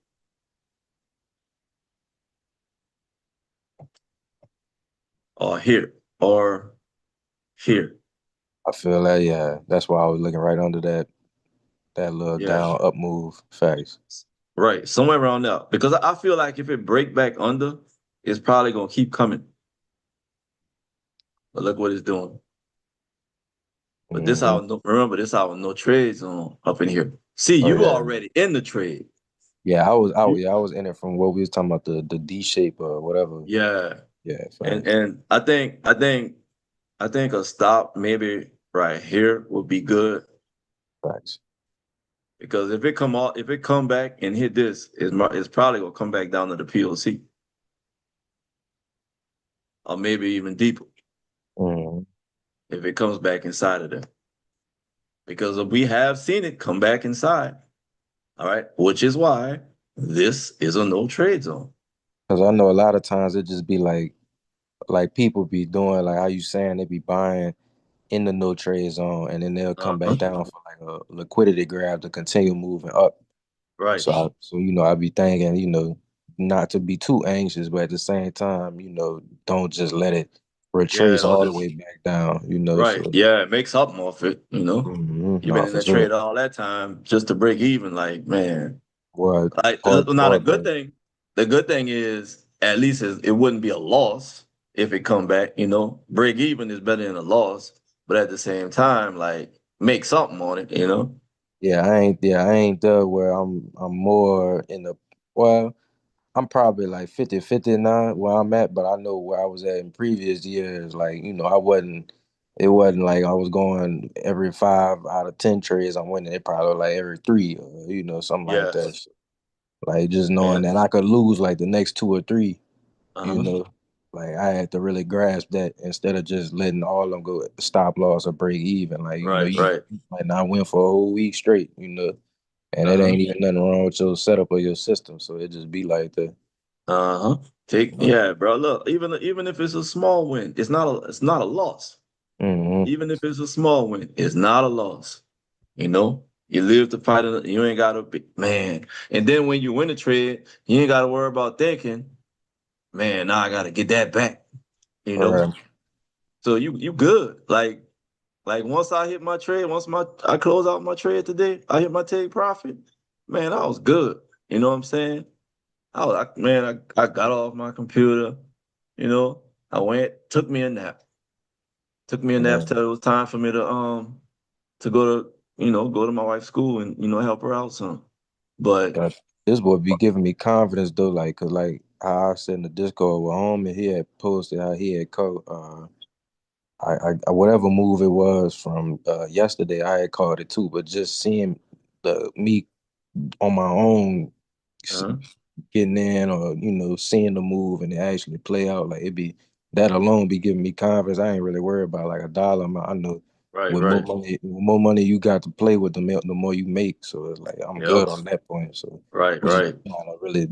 or here or here.
I feel that, yeah. That's why I was looking right under that little
Yeah.
down up move. Facts.
Right. Somewhere around there. Because I feel like if it break back under, it's probably gonna keep coming. But look what it's doing. But this
Hmm.
hour, remember this hour, no trades on up in here. See,
Oh
you
yeah.
already in the trade.
Yeah, I was out.
You-
Yeah, I was in it from what we was talking about, the D shape or whatever.
Yeah.
Yeah,
And
facts.
and I think a stop maybe right here would be good
Facts.
because if it come back and hit this, it's probably gonna come back down to the POC or maybe even deeper
Hmm.
if it comes back inside of there. Because we have seen it come back inside. All right, which is why this is a no trade zone.
Because I know a lot of times it just be like people be doing like how you saying they be buying in the no trade zone, and then they'll come back
Uh-huh.
down for like a liquidity grab to continue moving up.
Right.
So I be thinking, not to be too anxious, but at the same time, don't just let it
Yeah,
retrace
don't
all the
just
way back down.
right.
So
Yeah, make something off it, You've been
no,
in
for
the
sure.
trade all that time just to break even, like, man.
Well,
Like
hard,
not a
hard
good
break.
thing. The good thing is at least it wouldn't be a loss if it come back. Break even is better than a loss, but at the same time, like make something on it.
Yeah, I ain't there where I'm more in the well. I'm probably like 50-50 now where I'm at, but I know where I was at in previous years. Like, it wasn't like I was going every 5 out of 10 trades I'm winning. It probably like every three, or, something like
Yeah.
that. So, like, just knowing
And
that I could lose like the next two or three, you
uh-huh.
know, like I had to really grasp that instead of just letting all of them go stop loss or break even. Like,
Right,
you
right.
might not win for a whole week straight, and it
Uh-huh.
ain't even nothing wrong with your setup or your system. So it just be like that.
Uh-huh. Yeah, bro. Look, even if it's a small win, it's not a loss.
Mm-hmm.
Even if it's a small win, it's not a loss. You live to fight it. You ain't gotta be man. And then when you win a trade, you ain't gotta worry about thinking, man, now I gotta get that back. You
All
know?
right.
So you good. Like once I hit my trade, once I close out my trade today, I hit my take profit. Man, I was good. You know what I'm saying? I got off my computer, I took me a nap. Took me a nap
Yeah.
till it was time for me to go to my wife's school and help her out some. But
Yeah. This boy be giving me confidence though, like, cause like how I said in the Discord with home, and he had posted how he had called whatever move it was from yesterday, I had called it too, but just seeing the me on my own
uh,
getting in, or seeing the move and it actually play out, like it be that alone be giving me confidence. I ain't really worried about like a dollar amount. I know
right,
with
right.
more money you got to play with, the more you make. So it's like I'm
Yep.
good on that point. So
Right,
we just
right.
trying to really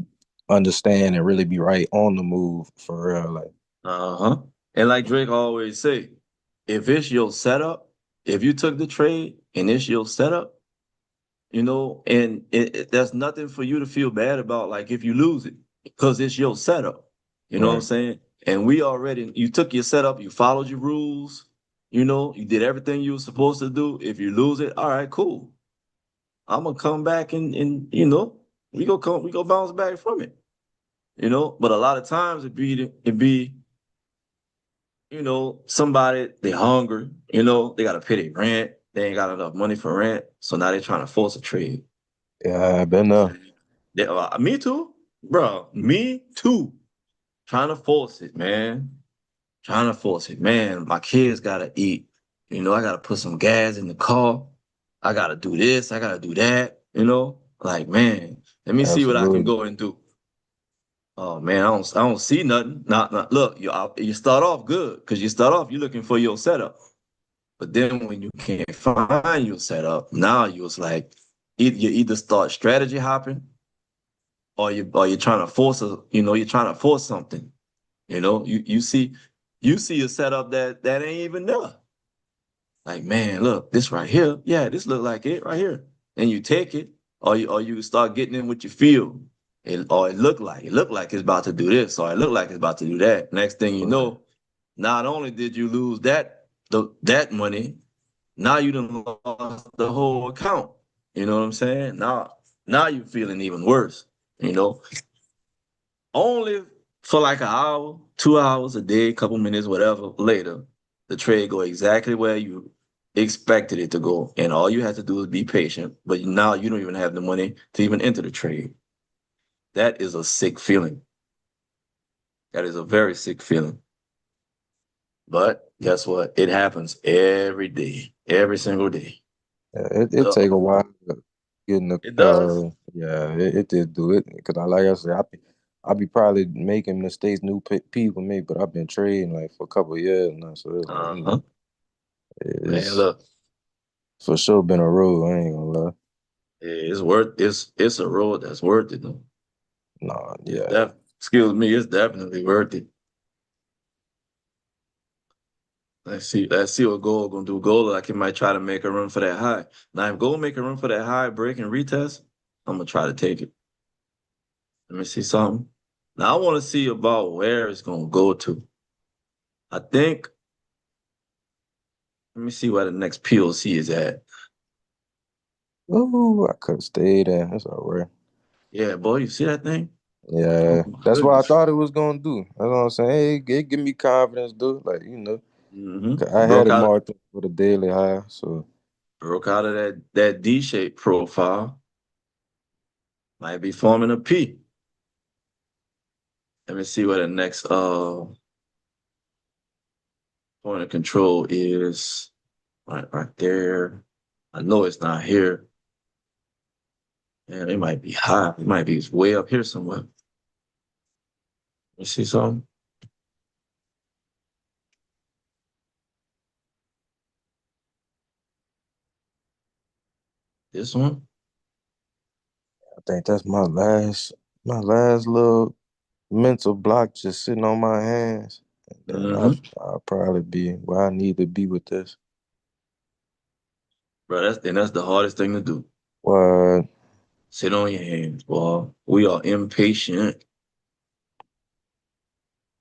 understand and really be right on the move for real. Like,
Uh-huh. And like Drake always say, if it's your setup, if you took the trade and it's your setup, and there's nothing for you to feel bad about, like if you lose it, because it's your setup. You know what I'm
right.
saying? And you took your setup, you followed your rules, you did everything you were supposed to do. If you lose it, all right, cool. I'm gonna come back and we go bounce back from it. you know. But a lot of times it be somebody they hungry, they gotta pay their rent, they ain't got enough money for rent, so now they trying to force a trade.
Yeah, I've been there.
Me too, bro. Me too. Trying to force it, man. Trying to force it, man. My kids gotta eat. I gotta put some gas in the car. I gotta do this. I gotta do that. Like, man, let me see what I can
Absolutely.
go and do. Oh man, I don't see nothing. Not look. You start off good because you start off. You're looking for your setup, but then when you can't find your setup, now you was like, you either start strategy hopping or you're trying to force you're trying to force something. You see a setup that ain't even there. Like, man, look, this right here, yeah, this look like it right here. And you take it, or you start getting in what you feel. It look like it's about to do this, or it look like it's about to do that. Next thing you
Right.
know, not only did you lose that money, now you done lost the whole account. You know what I'm saying? Now you're feeling even worse. You know, only for like an hour, 2 hours a day, couple minutes, whatever. Later, the trade go exactly where you expected it to go, and all you have to do is be patient. But now you don't even have the money to even enter the trade. That is a sick feeling. That is a very sick feeling. But guess what? It happens every day, every single day.
Yeah, it
So
take a while to get in the
it does.
yeah, it did do it because like I said, I be probably making mistakes new people make, but I've been trading like for a couple of years now, so it's like
Uh-huh. Man,
it's
look,
for sure been a road. I ain't gonna lie.
it's a road that's worth it though.
No,
It's
yeah,
excuse me, it's definitely worth it. Let's see what Gold gonna do. Gold, like he might try to make a run for that high. Now, if Gold make a run for that high, break and retest, I'm gonna try to take it. Let me see something. Now, I want to see about where it's gonna go to. I think. Let me see where the next POC is at.
ooh, I could have stayed there. That's all right.
Yeah, boy, you see that thing? Oh
Yeah,
my
that's what I
goodness.
thought it was gonna do. That's what I'm saying. Hey, it give me confidence, dude. Like 'cause I had
Broke
it
out,
marked for the daily high, so
broke out of that D-shaped profile. Might be forming a P. Let me see where the next point of control is. Right there. I know it's not here. Man, it might be high. It might be way up here somewhere. Let me see something. This one.
I think that's my last little mental block just sitting on my hands. And then
Mm-hmm.
I'll probably be where I need to be with this.
Bro, that's the hardest thing to do.
What?
Sit on your hands, boy. We are impatient.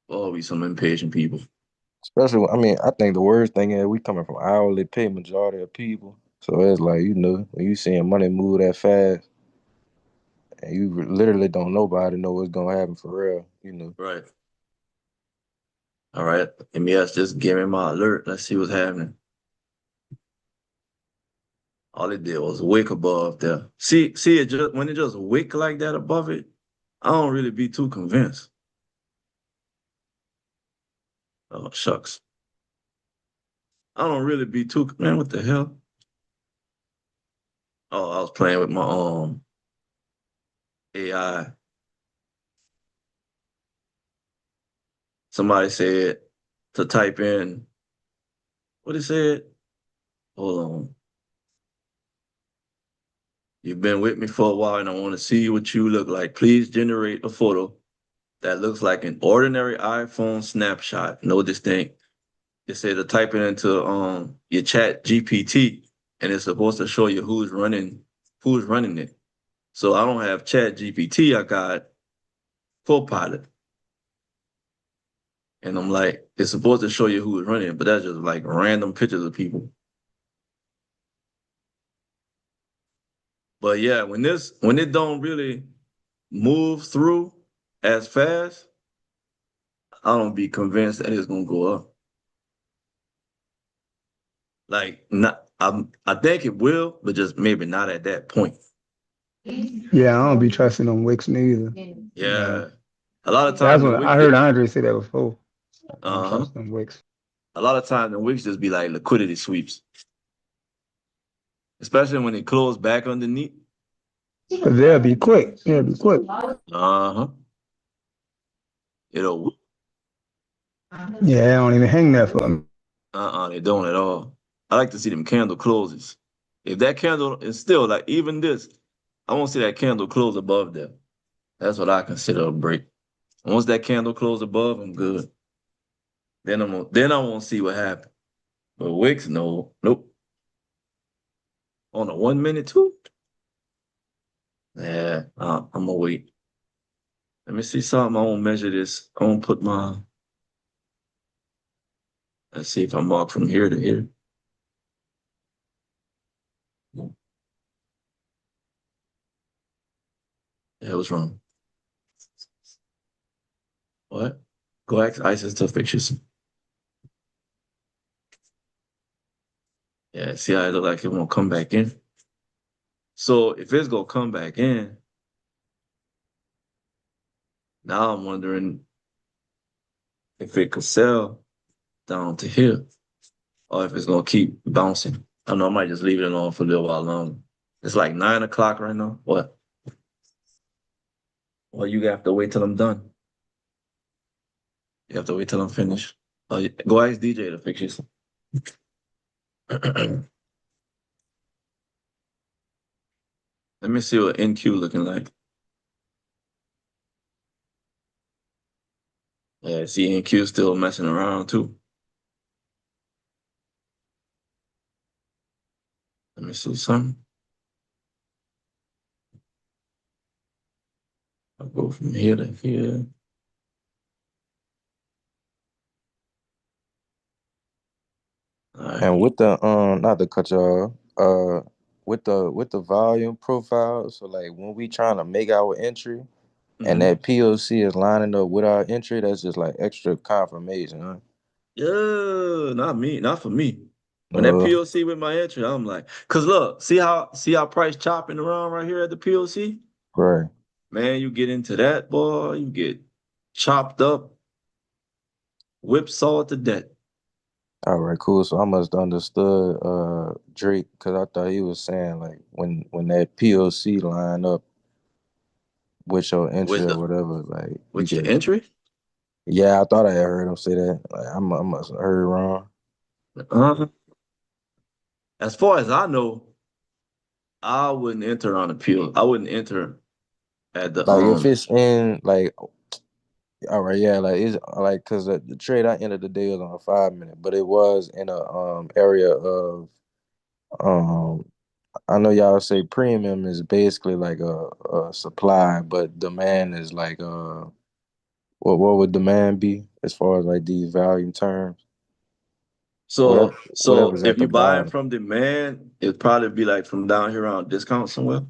Oh, we some impatient people.
Especially, I mean, I think the worst thing is we coming from hourly pay majority of people. So it's like, when you seeing money move that fast and you literally don't nobody know what's gonna happen for real.
Right. All right. MES just give me my alert. Let's see what's happening. All it did was wick above there. See it just when it just wick like that above it, I don't really be too convinced. Oh, shucks. I don't really be too man, what the hell? Oh, I was playing with my AI. Somebody said to type in what it said. Hold on. You've been with me for a while and I want to see what you look like. Please generate a photo that looks like an ordinary iPhone snapshot. No distinct. It said to type it into your chat GPT and it's supposed to show you who's running it. So I don't have chat GPT, I got Copilot. And I'm like, it's supposed to show you who's running, but that's just like random pictures of people. But yeah, when it don't really move through, as fast, I don't be convinced that it's gonna go up. Like not, I think it will, but just maybe not at that point.
Yeah, I don't be trusting them wicks neither.
Yeah, a lot of
That's
times the
what I
wicks,
heard Andre say that before. I don't
uh huh.
trust them wicks.
A lot of times the wicks just be like liquidity sweeps, especially when it close back underneath.
But they'll be quick. They'll be quick.
Uh huh. It'll.
Yeah, they don't even hang there for me.
They don't at all. I like to see them candle closes. If that candle is still like even this, I want to see that candle close above there. That's what I consider a break. Once that candle close above, I'm good. Then I won't see what happened. But wicks, no, nope. On a 1 minute too. Yeah, I'm gonna wait. Let me see something. I won't measure this. I won't put my. Let's see if I mark from here to here. Yeah, what's wrong? What? Go ask ISIS to fix. Yeah, see how it look like it won't come back in. So if it's gonna come back in, now I'm wondering if it could sell down to here, or if it's gonna keep bouncing. I don't know. I might just leave it alone for a little while longer. It's like 9 o'clock right now. What? Well, you have to wait till I'm done. You have to wait till I'm finished. Go ask DJ to fix this. Let me see what NQ looking like. Yeah, see NQ still messing around too. Let me see something. I'll go from here to here. All right.
And with the not to cut y'all, with the volume profile, so like when we trying to make our entry and that POC is lining up with our entry, that's just like extra confirmation, huh?
Yeah, not me, not for me. When that
Uh,
POC with my entry, I'm like, cause look, see how price chopping around right here at the POC?
right.
Man, you get into that, boy, you get chopped up, whipsawed to death.
All right, cool. So I must understood Drake because I thought he was saying like when that POC line up with your entry
With
or
the
whatever, like you
with your
could.
entry?
Yeah, I thought I had heard him say that. Like I must have heard wrong.
Uh, as far as I know, I wouldn't enter on the PO. I wouldn't enter at the
Like if it's in like, all right, yeah, like it's like because the trade I ended the day was on a 5 minute, but it was in a area of um. I know y'all say premium is basically like a supply, but demand is like what would demand be as far as like these volume terms? Whatever
so
whatever's
if
at the
you buying
bottom.
from demand, it'd probably be like from down here on discount somewhere.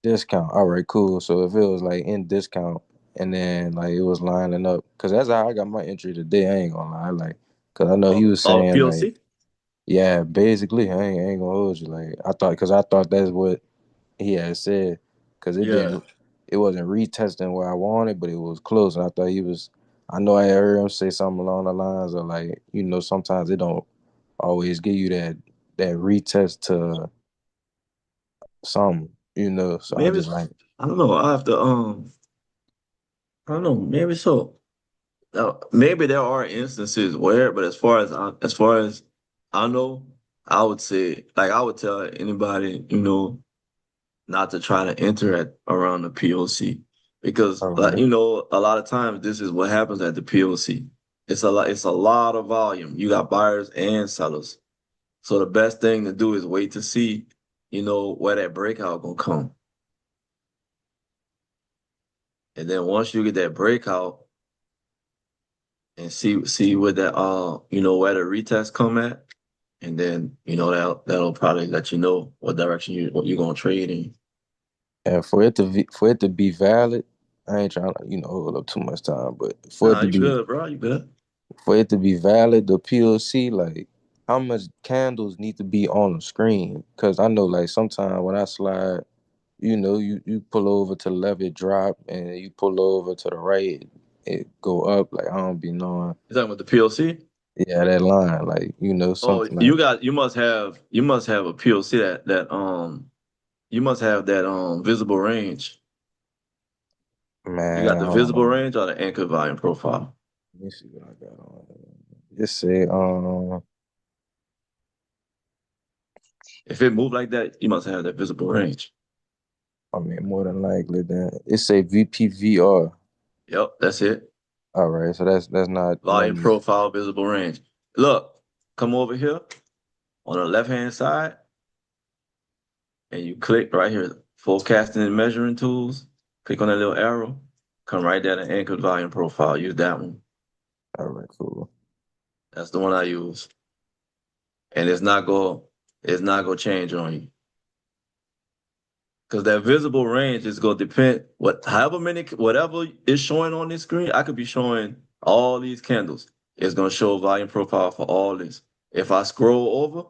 Discount. All right, cool. So if it was like in discount and then like it was lining up, because that's how I got my entry today. I ain't gonna lie. Like, because I know he was saying like,
POC?
yeah, basically, I ain't gonna hold you. Like, I thought that's what he had said, because
Yeah.
it wasn't retesting where I wanted, but it was close. And I thought he was, I know I heard him say something along the lines of like, sometimes it don't always give you that retest to something. So I
Maybe
just like,
I don't know. I have to I don't know, maybe so. Maybe there are instances where, but as far as I know, I would say like I would tell anybody, not to try to enter at around the POC because
all
like
right.
a lot of times this is what happens at the POC. It's a lot of volume. You got buyers and sellers. So the best thing to do is wait to see, where that breakout gonna come. And then once you get that breakout and see where that where the retest come at, and then that'll probably let you know what direction what you're gonna trade in.
And for it to be valid, I ain't trying to, hold up too much time, but for
Nah,
it to
you
be
good, bro. You good.
for it to be valid, the PLC, like how much candles need to be on the screen? Cause I know like sometimes when I slide, you pull over to the left, it drop, and you pull over to the right, it go up. Like I don't be knowing.
You talking about the PLC?
Yeah, that line, like
Oh,
something like
you must have a PLC you must have that visible range. You
man,
got
I
the
don't
visible
know.
range or the anchor volume profile.
Let me see what I got on. Just say
If it move like that, you must have that visible range.
I mean more than likely then it say VPVR.
Yep, that's it.
All right, so that's not
Volume
nothing.
profile, visible range. Look, come over here on the left hand side, and you click right here, forecasting and measuring tools. Click on that little arrow. Come right there to anchored volume profile. Use that one.
All right, cool.
That's the one I use. And it's not gonna change on you. Because that visible range is gonna depend whatever is showing on this screen, I could be showing all these candles. It's gonna show volume profile for all this. If I scroll over,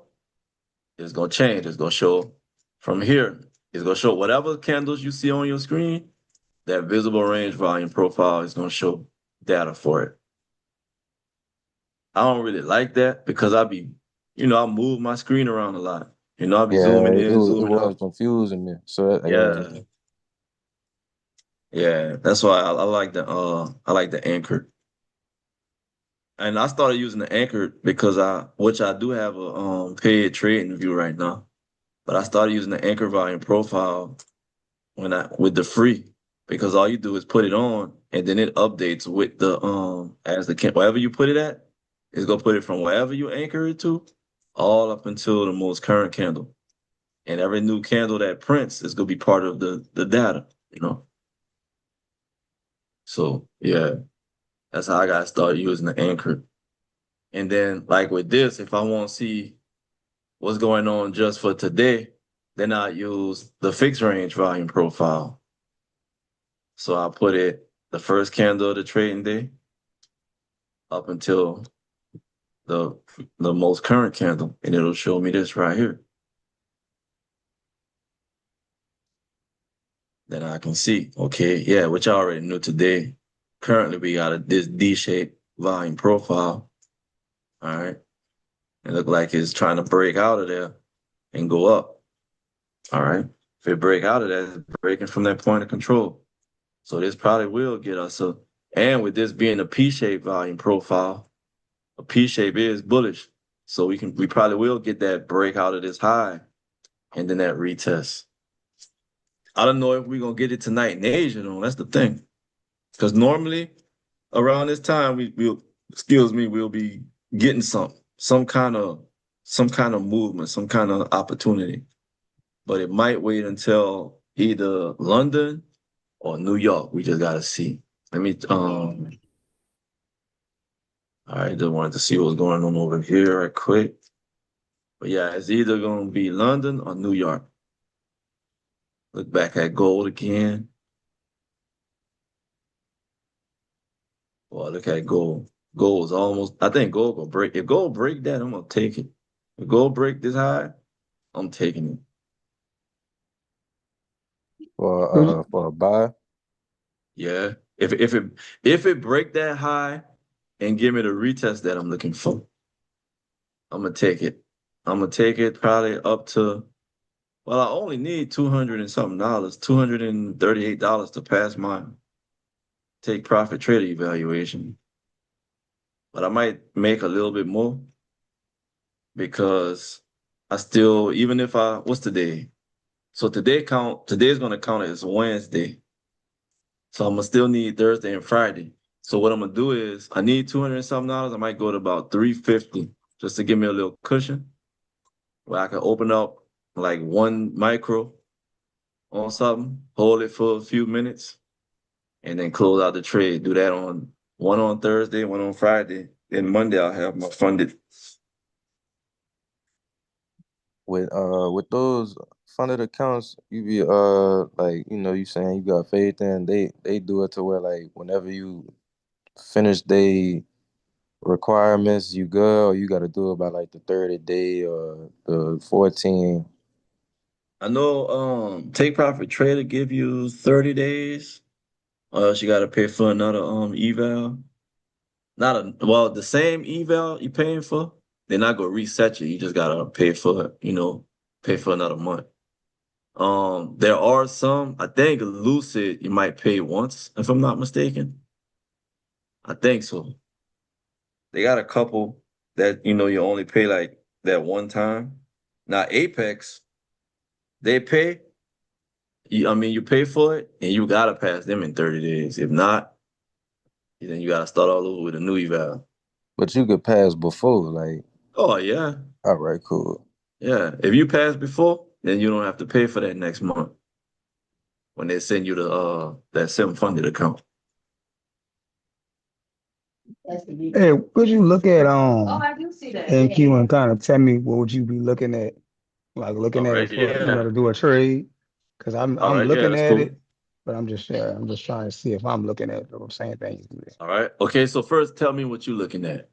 it's gonna change. It's gonna show from here. It's gonna show whatever candles you see on your screen, that visible range volume profile is gonna show data for it. I don't really like that because I move my screen around a lot. I'll be
Yeah,
zooming
it
in,
was, it
zooming
was
out.
confusing me. So I got
Yeah, yeah. That's why I like the anchor. And I started using the anchor because which I do have a paid trading view right now. But I started using the anchor volume profile with the free because all you do is put it on and then it updates with the as the wherever you put it at, it's gonna put it from wherever you anchor it to all up until the most current candle. And every new candle that prints is gonna be part of the data. So yeah, that's how I got started using the anchor. And then like with this, if I want to see what's going on just for today, then I use the fixed range volume profile. So I put it the first candle of the trading day up until the the most current candle, and it'll show me this right here. Then I can see, okay, yeah, which I already knew today. Currently, we got this D-shaped volume profile. All right, it look like it's trying to break out of there and go up. All right, if it break out of that, it's breaking from that point of control. So this probably will get us and with this being a P-shaped volume profile, a P shape is bullish. So we probably will get that break out of this high and then that retest. I don't know if we're gonna get it tonight in Asia though. That's the thing. Because normally around this time we'll be getting some kind of movement, some kind of opportunity. But it might wait until either London or New York. We just gotta see. Let me I just wanted to see what's going on over here right quick. But yeah, it's either gonna be London or New York. Look back at gold again. Boy, look at gold. Gold is almost. I think gold will break. If gold break that, I'm gonna take it. If gold break this high, I'm taking it.
for a buy.
Yeah. If it break that high and give me the retest that I'm looking for, I'm gonna take it. I'm gonna take it probably up to. Well, I only need $200 and something dollars, $238 to pass my take profit trader evaluation. But I might make a little bit more because I still, even if what's today? So today's gonna count as Wednesday. So I'm gonna still need Thursday and Friday. So what I'm gonna do is I need $200 and something dollars. I might go to about 350 just to give me a little cushion where I can open up like one micro on something, hold it for a few minutes, and then close out the trade. Do that on one on Thursday, one on Friday. Then Monday I'll have my funded.
with those funded accounts, you be like, you know, you saying you got faith in, they do it to where like whenever you finish they requirements, you good, or you got to do it by like the 30th day or the 14.
I know Take Profit Trader give you 30 days, or else you gotta pay for another eval. Not the same eval you paying for, they're not gonna reset you. You just gotta pay for it, pay for another month. There are some, I think Lucid you might pay once, if I'm not mistaken. I think so. They got a couple that you only pay like that one time. Now Apex, they pay. You pay for it and you gotta pass them in 30 days. If not, then you gotta start all over with a new eval.
But you could pass before, like,
Oh yeah.
all right, cool.
Yeah. If you pass before, then you don't have to pay for that next month when they send you the that self-funded account.
Hey, could you look at NQ and kind of tell me what would you be looking at? Like looking
All
at
right,
it for
yeah.
to do a trade? Because I'm
All right, yeah,
looking
that's
at
cool.
it, but I'm just trying to see if I'm looking at the same thing.
All right. Okay, so first tell me what you're looking at.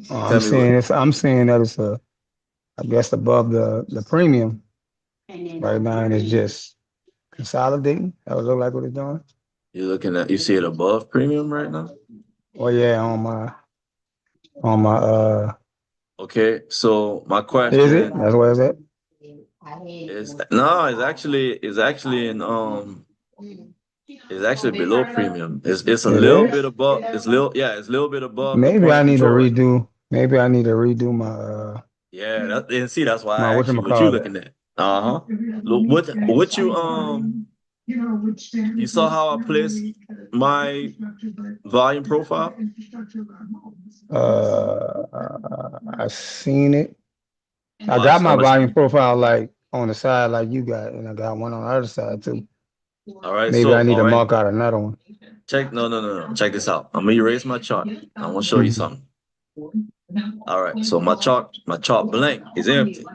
I'm
Tell me what.
I'm saying that it's I guess above the premium right now, and it's just consolidating. That would look like what it's doing.
You're looking at, you see it above premium right now?
Oh yeah, on my
Okay, so my
is it?
question
That's where it's at.
is no, it's actually in it's actually below premium. It's a
Is
little
it?
bit above, it's a little bit above the
Maybe
point
I
of
need to
control right now.
redo. Maybe I need to redo
Yeah, and see that's why
my
I asked you what you
whatchamacallit.
looking at. Uh-huh. Look, what you saw how I placed my volume profile?
I seen it. I
Watch,
got my volume profile like on the side like you got, and I got one on the other side too.
all right,
Maybe I
so
need
all
to
right.
mark out another one.
Check no. Check this out. I'm gonna erase my chart. I want to show you
Mhm.
something. All right, so my chart blank is empty.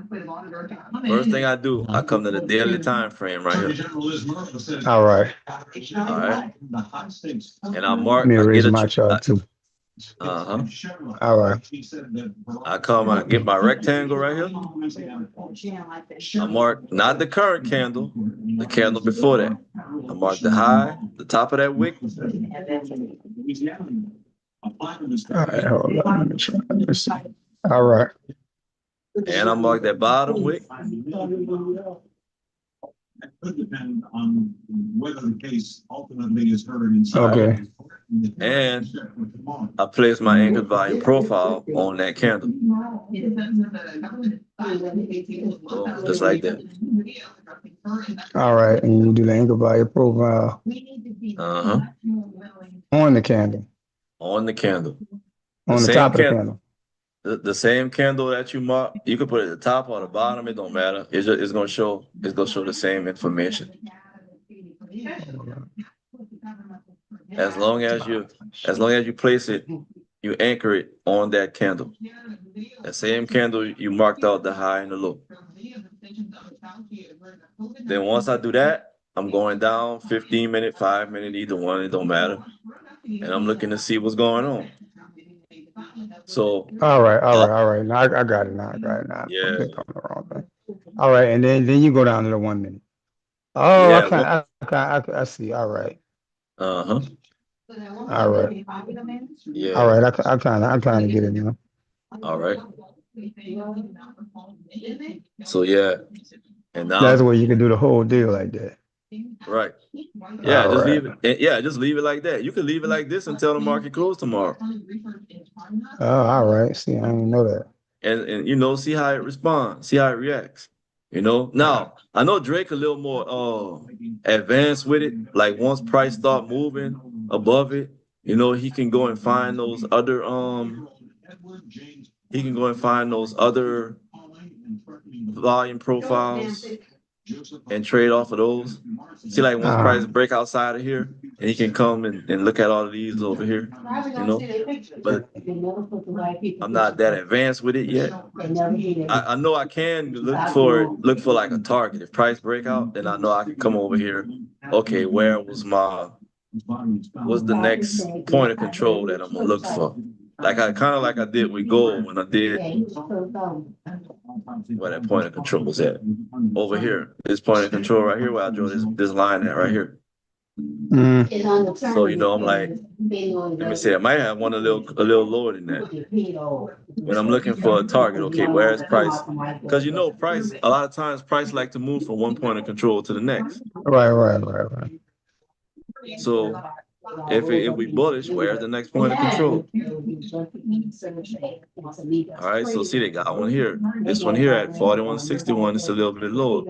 First thing I do, I come to the daily time frame right here.
All right.
All right, and
Let me
I get
erase
a
my chart too.
uh-huh.
All right.
I get my rectangle right here. I mark not the current candle, the candle before that. I mark the high, the top of that wick.
All right. Hold on. Let me try. Let me see. All right.
And I mark that bottom wick.
Okay.
And I place my anchored volume profile on that candle. Boom, just like that.
All right. And you do the angle by your profile
Uh-huh.
on the candle,
On the candle. The
on the
same
top of the
candle.
candle.
The same candle that you mark, you can put it at the top or the bottom, it don't matter. It's gonna show the same information. As long as you place it, you anchor it on that candle. That same candle you marked out the high and the low. Then once I do that, I'm going down 15 minute, 5 minute, either one, it don't matter. And I'm looking to see what's going on. So
All right. Now I got it. Now I got it. Now I
yeah,
clicked on the wrong thing. All right, and then you go down to the 1 minute. Oh,
yeah,
I see. All right.
uh-huh.
All right. All
Yeah,
right. I kind of get it now.
all right. So yeah, and
That's
now,
where you can do the whole deal like that.
right. Yeah,
All
just
right.
leave it. Yeah, just leave it like that. You can leave it like this until the market close tomorrow.
Oh, all right. See, I didn't know that.
And see how it responds, see how it reacts. Now I know Drake a little more advanced with it. Like once price start moving above it, he can go and find those other volume profiles and trade off of those. See, like once prices break outside of here, and he can come and look at all of these over here, you know. But I'm not that advanced with it yet. I know I can look for like a target. If price breakout, then I know I can come over here. Okay, what's the next point of control that I'm gonna look for? Like I did with gold when I did where that point of control was at. Over here. This point of control right here where I drew this line at right here. So I'm like, let me see, I might have one a little lower than that. When I'm looking for a target, okay, where's price? Because price, a lot of times price like to move from one point of control to the next.
Right.
So if we bullish, where's the next point of control? All right, so see, they got one here. This one here at 41.61, it's a little bit lower.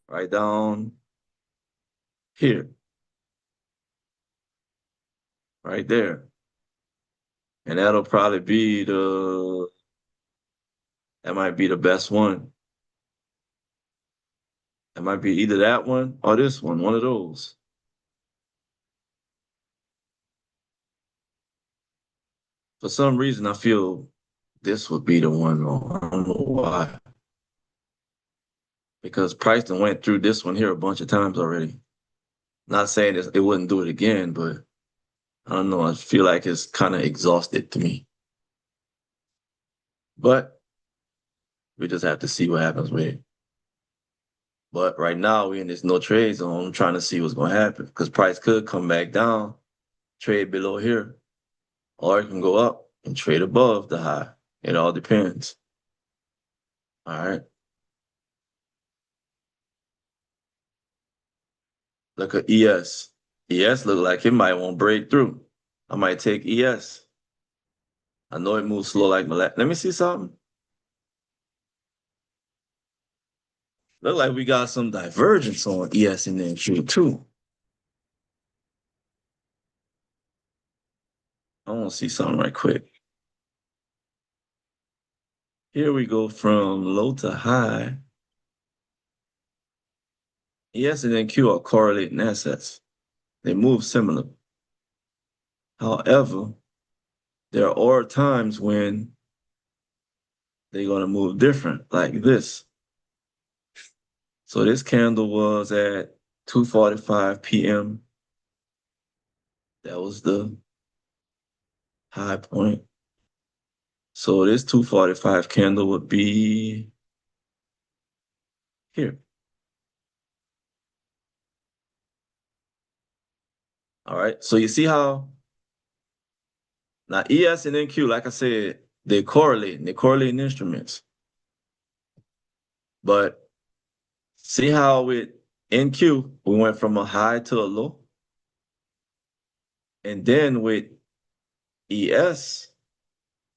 Right down here. Right there. And that'll probably be that might be the best one. That might be either that one or this one of those. For some reason, I feel this would be the one. I don't know why. Because price done went through this one here a bunch of times already. Not saying it wouldn't do it again, but I don't know. I feel like it's kind of exhausted to me. But we just have to see what happens with it. But right now, we're in this no trade zone. I'm trying to see what's going to happen because price could come back down, trade below here, or it can go up and trade above the high. It all depends. All right. Look at ES. ES look like it might want to break through. I might take ES. I know it moves slow like Let me see something. Look like we got some divergence on ES and then Q too. I want to see something right quick. Here we go from low to high. ES and then Q are correlating assets. They move similar. However, there are times when they're going to move different, like this. So this candle was at 2:45 p.m. That was the high point. So this 2:45 candle would be here. All right. So you see how now ES and NQ, like I said, they're correlating instruments. But see how with NQ, we went from a high to a low. And then with ES,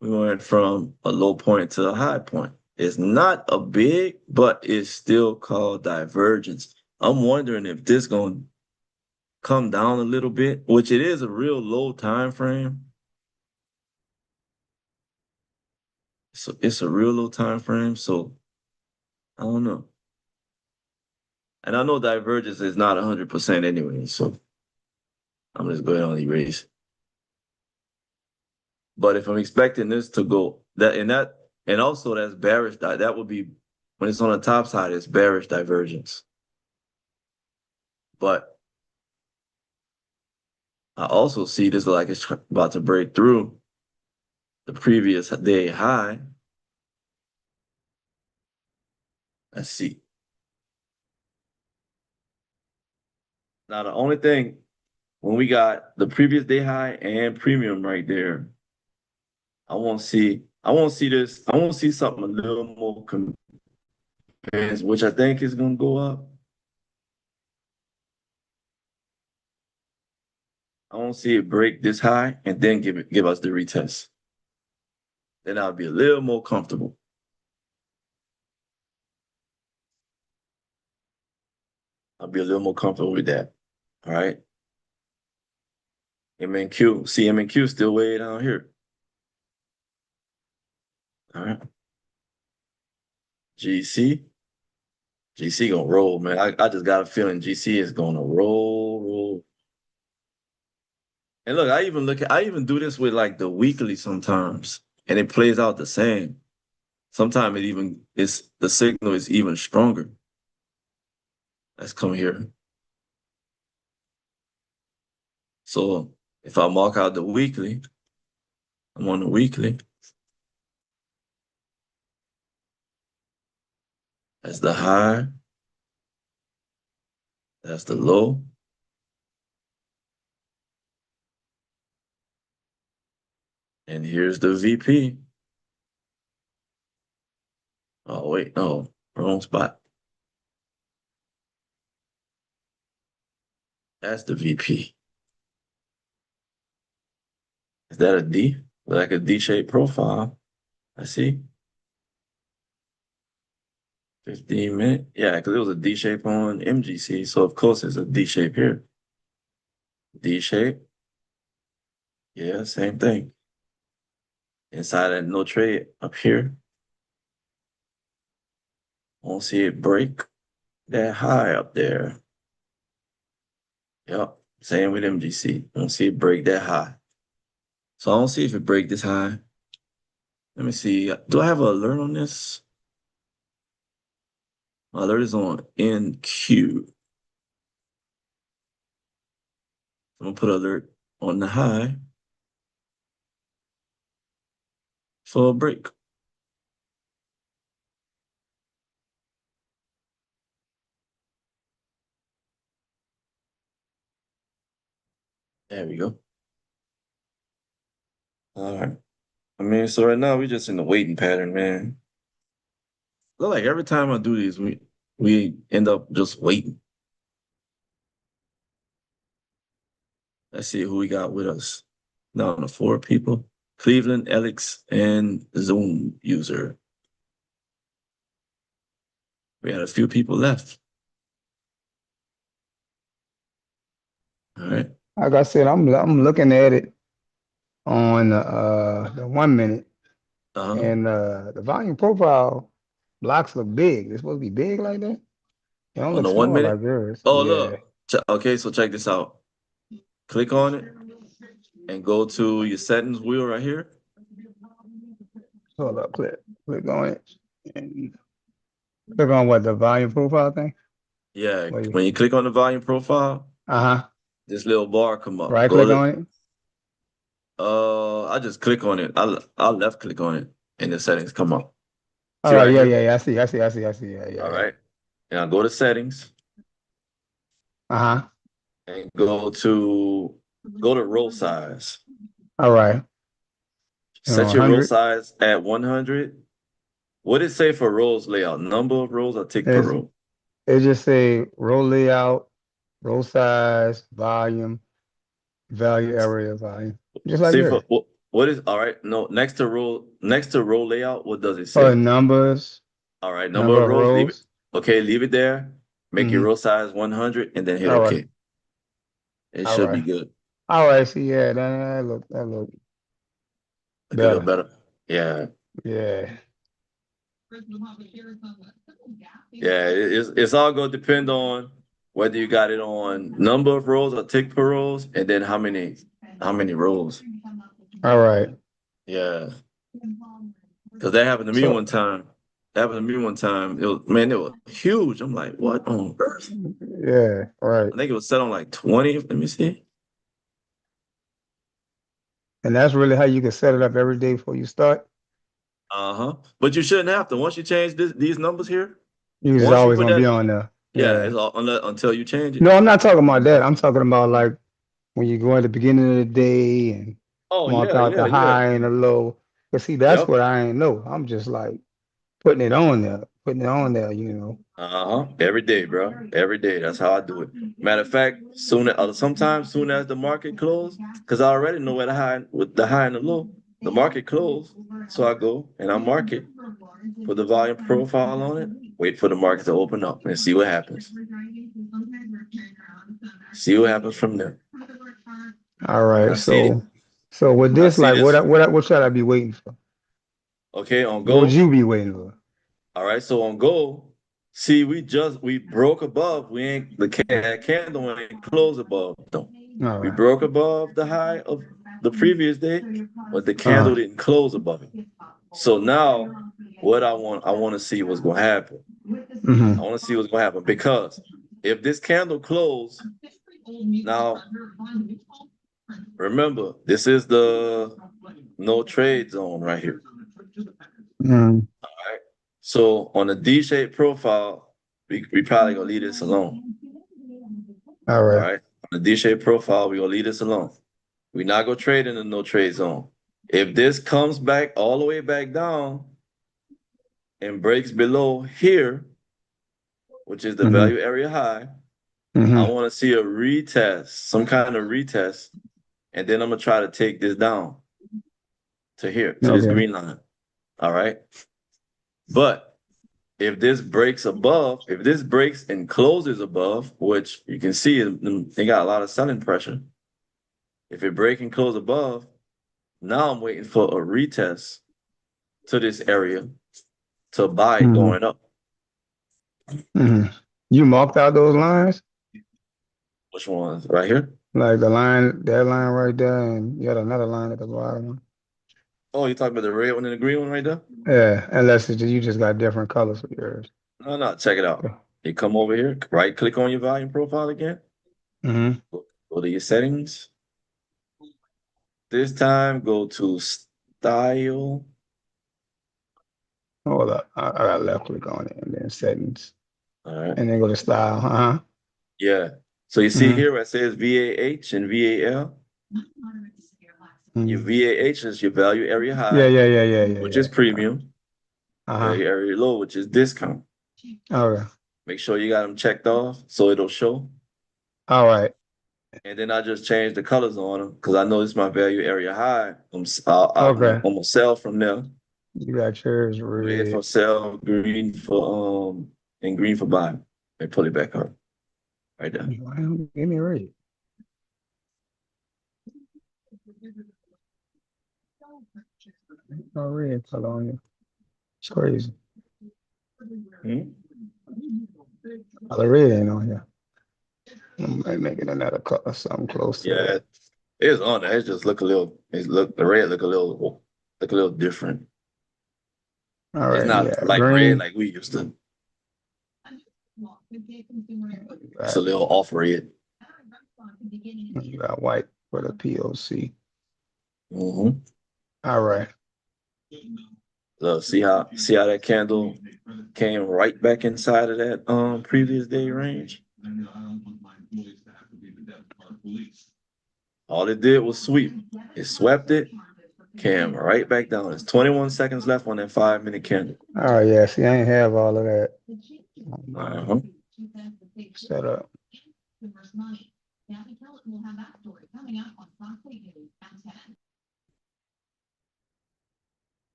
we went from a low point to a high point. It's not a big, but it's still called divergence. I'm wondering if this going to come down a little bit, which it is a real low time frame. So it's a real low time frame. So I don't know. And I know divergence is not 100% anyway. So I'm just going on erase. But if I'm expecting this to go and also that's bearish, that would be when it's on the top side, it's bearish divergence. But I also see this like it's about to break through the previous day high. Let's see. Now, the only thing, when we got the previous day high and premium right there, I won't see this. I won't see something a little more convinced, which I think is going to go up. I won't see it break this high and then give us the retest. Then I'll be a little more comfortable. I'll be a little more comfortable with that. All right. MNQ. See, MNQ still way down here. All right. GC. GC gonna roll, man. I just got a feeling GC is gonna roll. And look, I even do this with like the weekly sometimes, and it plays out the same. Sometimes the signal is even stronger. Let's come here. So if I mark out the weekly, I'm on the weekly. That's the high. That's the low. And here's the VP. Oh, wait, no, wrong spot. That's the VP. Is that a D? Like a D-shaped profile. I see. 15 minute. Yeah, because it was a D shape on MGC. So of course it's a D shape here. D shape. Yeah, same thing. Inside that no trade up here. Won't see it break that high up there. Yep. Same with MGC. Won't see it break that high. So I don't see if it break this high. Let me see. Do I have an alert on this? My alert is on NQ. I'm gonna put alert on the high for a break. There we go. All right. I mean, so right now we're just in the waiting pattern, man. Look like every time I do these, we end up just waiting. Let's see who we got with us. Now the 4 people. Cleveland, Alex, and Zoom user. We had a few people left. All right.
Like I said, I'm looking at it on the 1 minute, and the volume profile blocks look big. They're supposed to be big like that. They don't
On
look
the 1
small
minute.
like yours.
Oh,
Yeah.
look. Okay, so check this out. Click on it and go to your settings wheel right here.
Hold up, click on it, and click on what, the volume profile thing.
Yeah, when you click on the volume profile, this little bar come up.
Right click on it.
I just click on it. I'll left click on it, and the settings come up.
All right, yeah. I see. Yeah.
All right. Now go to settings. And go to roll size.
All right.
Set your roll size at 100. What did it say for rolls layout? Number of rolls or tick per roll?
It just say roll layout, roll size, volume, value area, volume. Just like that.
What is all right? No, next to roll layout, what does it say?
Oh, numbers.
All right, number of rolls. Leave it. Okay, leave it there. Make your roll size 100 and then hit OK. It should be good.
All right, see, yeah, that look better.
A little better. Yeah.
Yeah.
Yeah, it's all gonna depend on whether you got it on number of rolls or tick per rolls, and then how many rolls.
All right.
Yeah. Because that happened to me one time. It was huge. I'm like, what on earth?
Yeah, right.
I think it was set on like 20. Let me see.
And that's really how you can set it up every day before you start.
But you shouldn't have to. Once you change these numbers here,
it's always gonna be on there.
Yeah, it's all until you change it.
No, I'm not talking about that. I'm talking about like when you go at the beginning of the day and mark out the high and the low. But see, that's what I ain't know. I'm just like putting it on there, you know.
Every day, bro. Every day. That's how I do it. Matter of fact, sometimes soon as the market closed, because I already know where the high and the low, the market closed. So I go and I mark it, put the volume profile on it, wait for the market to open up and see what happens. See what happens from there.
All right. So with this, like, what should I be waiting for?
Okay, on go.
What would you be waiting for?
All right, so on go, See, we broke above. We ain't the candle ain't close above though. We broke above the high of the previous day, but the candle didn't close above it. So now, what I want to see what's gonna happen. I want to see what's gonna happen because if this candle closed, now remember this is the no trade zone right here. All right. So on a D-shaped profile, we probably gonna leave this alone.
All right.
All right. On a D-shaped profile, we gonna leave this alone. We're not gonna trade in the no trade zone. If this comes back all the way back down and breaks below here, which is the value area high, I want to see a retest, some kind of retest, and then I'm gonna try to take this down to here, to this green line. All right. But if this breaks above, if this breaks and closes above, which you can see they got a lot of selling pressure. If it break and close above, now I'm waiting for a retest to this area to buy going up.
You marked out those lines?
Which ones? Right here?
Like the line, that line right there, and you had another line at the bottom.
Oh, you're talking about the red one and the green one right there?
Yeah, unless you just got different colors for yours.
No, check it out. You come over here, right click on your volume profile again. Go to your settings. This time, go to style.
Hold up. I got left click on it and then settings.
All right.
And then go to style.
Yeah. So you see here where it says VAH and VAL. Your VAH is your value area high.
Yeah.
Which is premium. Value area low, which is discount.
All right.
Make sure you got them checked off so it'll show.
All right.
And then I just changed the colors on them because I know this is my value area high. I'm gonna sell from there.
You got yours
Red for sell, green for and green for buy. And pull it back up. Right there.
Give me a red. No red color on you. It's crazy. The red ain't on here. I might make it another color, something close to that.
It's on there. It just look a little. The red look a little different.
All right.
It's not like green. Red like we used to. It's a little off red.
You got white for the POC.
All
right.
Look, see how that candle came right back inside of that previous day range. All it did was sweep. It swept it, came right back down. There's 21 seconds left on that 5-minute candle.
Oh yeah, see, I ain't have all of that. Set up.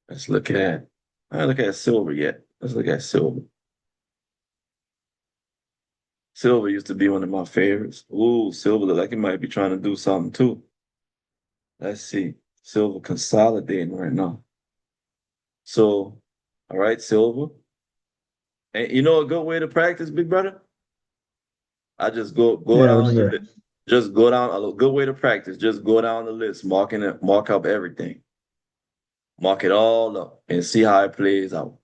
Let's look at. I don't look at silver yet. Let's look at silver. Silver used to be one of my favorites. Ooh, silver look like it might be trying to do something too. Let's see. Silver consolidating right now. So, all right, silver. And you know a good way to practice, big brother? I just go down. Just go down. A good way to practice. Just go down the list, mark up everything. Mark it all up and see how it plays out.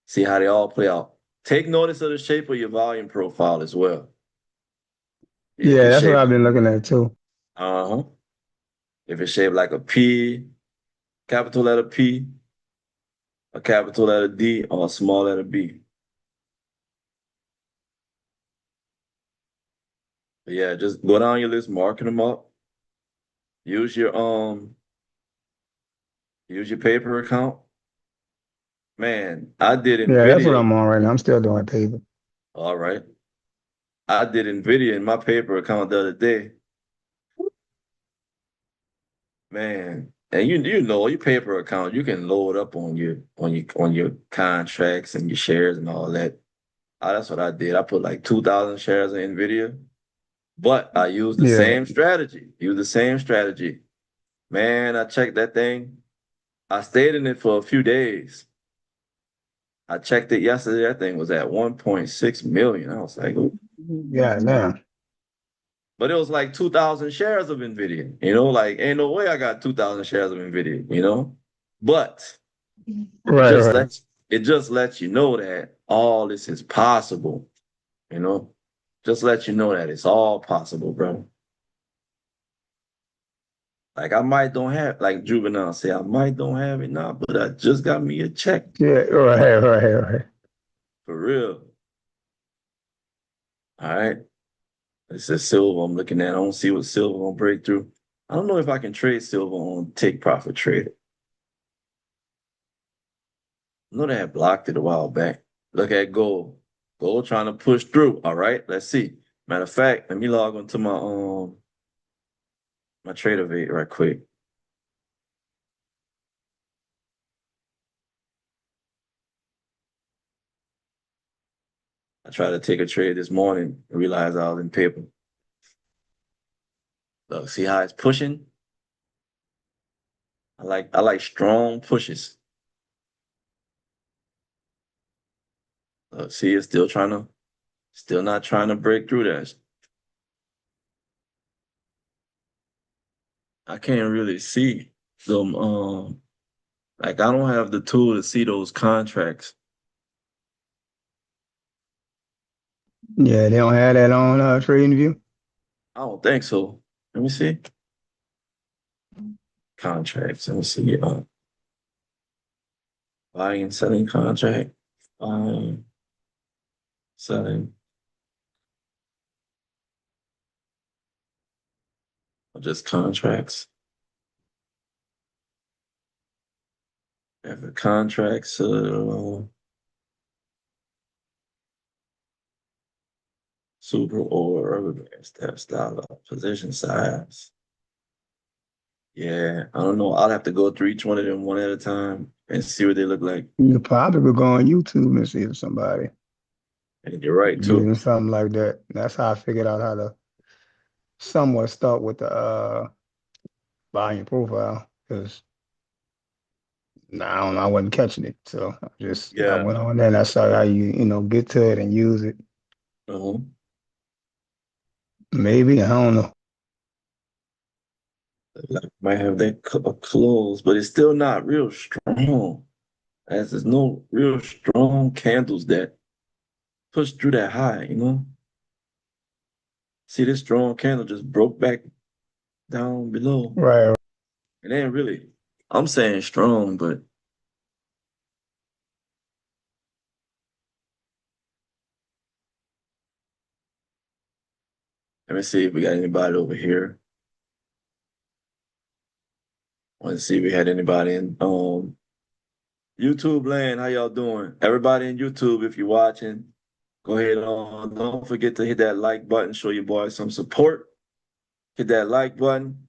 See how they all play out. Take notice of the shape of your volume profile as well.
Yeah, that's what I've been looking at too.
If it's shaped like a P, capital letter P, a capital letter D, or a small letter B. But yeah, just go down your list, marking them up. Use your paper account. Man, I did NVIDIA.
Yeah, that's what I'm on right now. I'm still doing paper.
All right. I did NVIDIA in my paper account the other day. Man, and you know your paper account, you can load up on your contracts and your shares and all that. That's what I did. I put like 2,000 shares in NVIDIA, but I used the same strategy. Man, I checked that thing. I stayed in it for a few days. I checked it yesterday. That thing was at 1.6 million. I was like, ooh.
Yeah, man.
But it was like 2,000 shares of NVIDIA. Like ain't no way I got 2,000 shares of NVIDIA. But
Right.
It just lets you know that all this is possible. Just let you know that it's all possible, bro. Like I might don't have, like Juvenile say, I might don't have it now, but I just got me a check.
Yeah, right.
For real. All right. It's a silver I'm looking at. I don't see what silver gonna break through. I don't know if I can trade silver on Take Profit Trade. I know they had blocked it a while back. Look at gold. Gold trying to push through. All right, let's see. Matter of fact, let me log into my Trader right quick. I tried to take a trade this morning and realized I was in paper. Look, see how it's pushing? I like strong pushes. See, it's still not trying to break through that. I can't really see them. Like I don't have the tool to see those contracts.
Yeah, they don't have that on TradingView.
I don't think so. Let me see. Contracts. Let me see. Buying and selling contract. Buying, selling. Or just contracts. Every contracts. Super or rubber band style position size. Yeah, I don't know. I'll have to go through each one of them one at a time and see what they look like.
You probably could go on YouTube and see if somebody
And you're right too.
using something like that. That's how I figured out how to somewhat start with the volume profile because I don't know, I wasn't catching it. So I went on there and I saw how you get to it and use it.
Uh-huh.
Maybe, I don't know.
Like, might have that close, but it's still not real strong. As there's no real strong candles that push through that high. See, this strong candle just broke back down below.
Right.
It ain't really, I'm saying strong, but let me see if we got anybody over here. Want to see if we had anybody in YouTube land. How y'all doing? Everybody in YouTube, if you're watching, go ahead on. Don't forget to hit that like button. Show your boy some support. Hit that like button.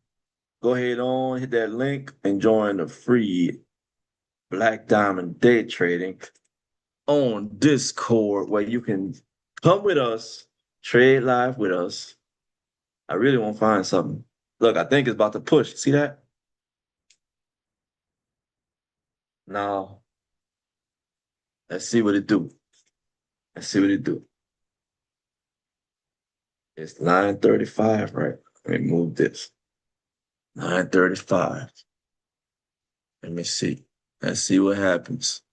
Go ahead on, hit that link, and join the free Black Diamond Day Trading on Discord, where you can come with us, trade live with us. I really want to find something. Look, I think it's about to push. See that? Now, let's see what it do. Let's see what it do. It's 9:35, right? Let me move this. 9:35. Let me see. Let's see what happens.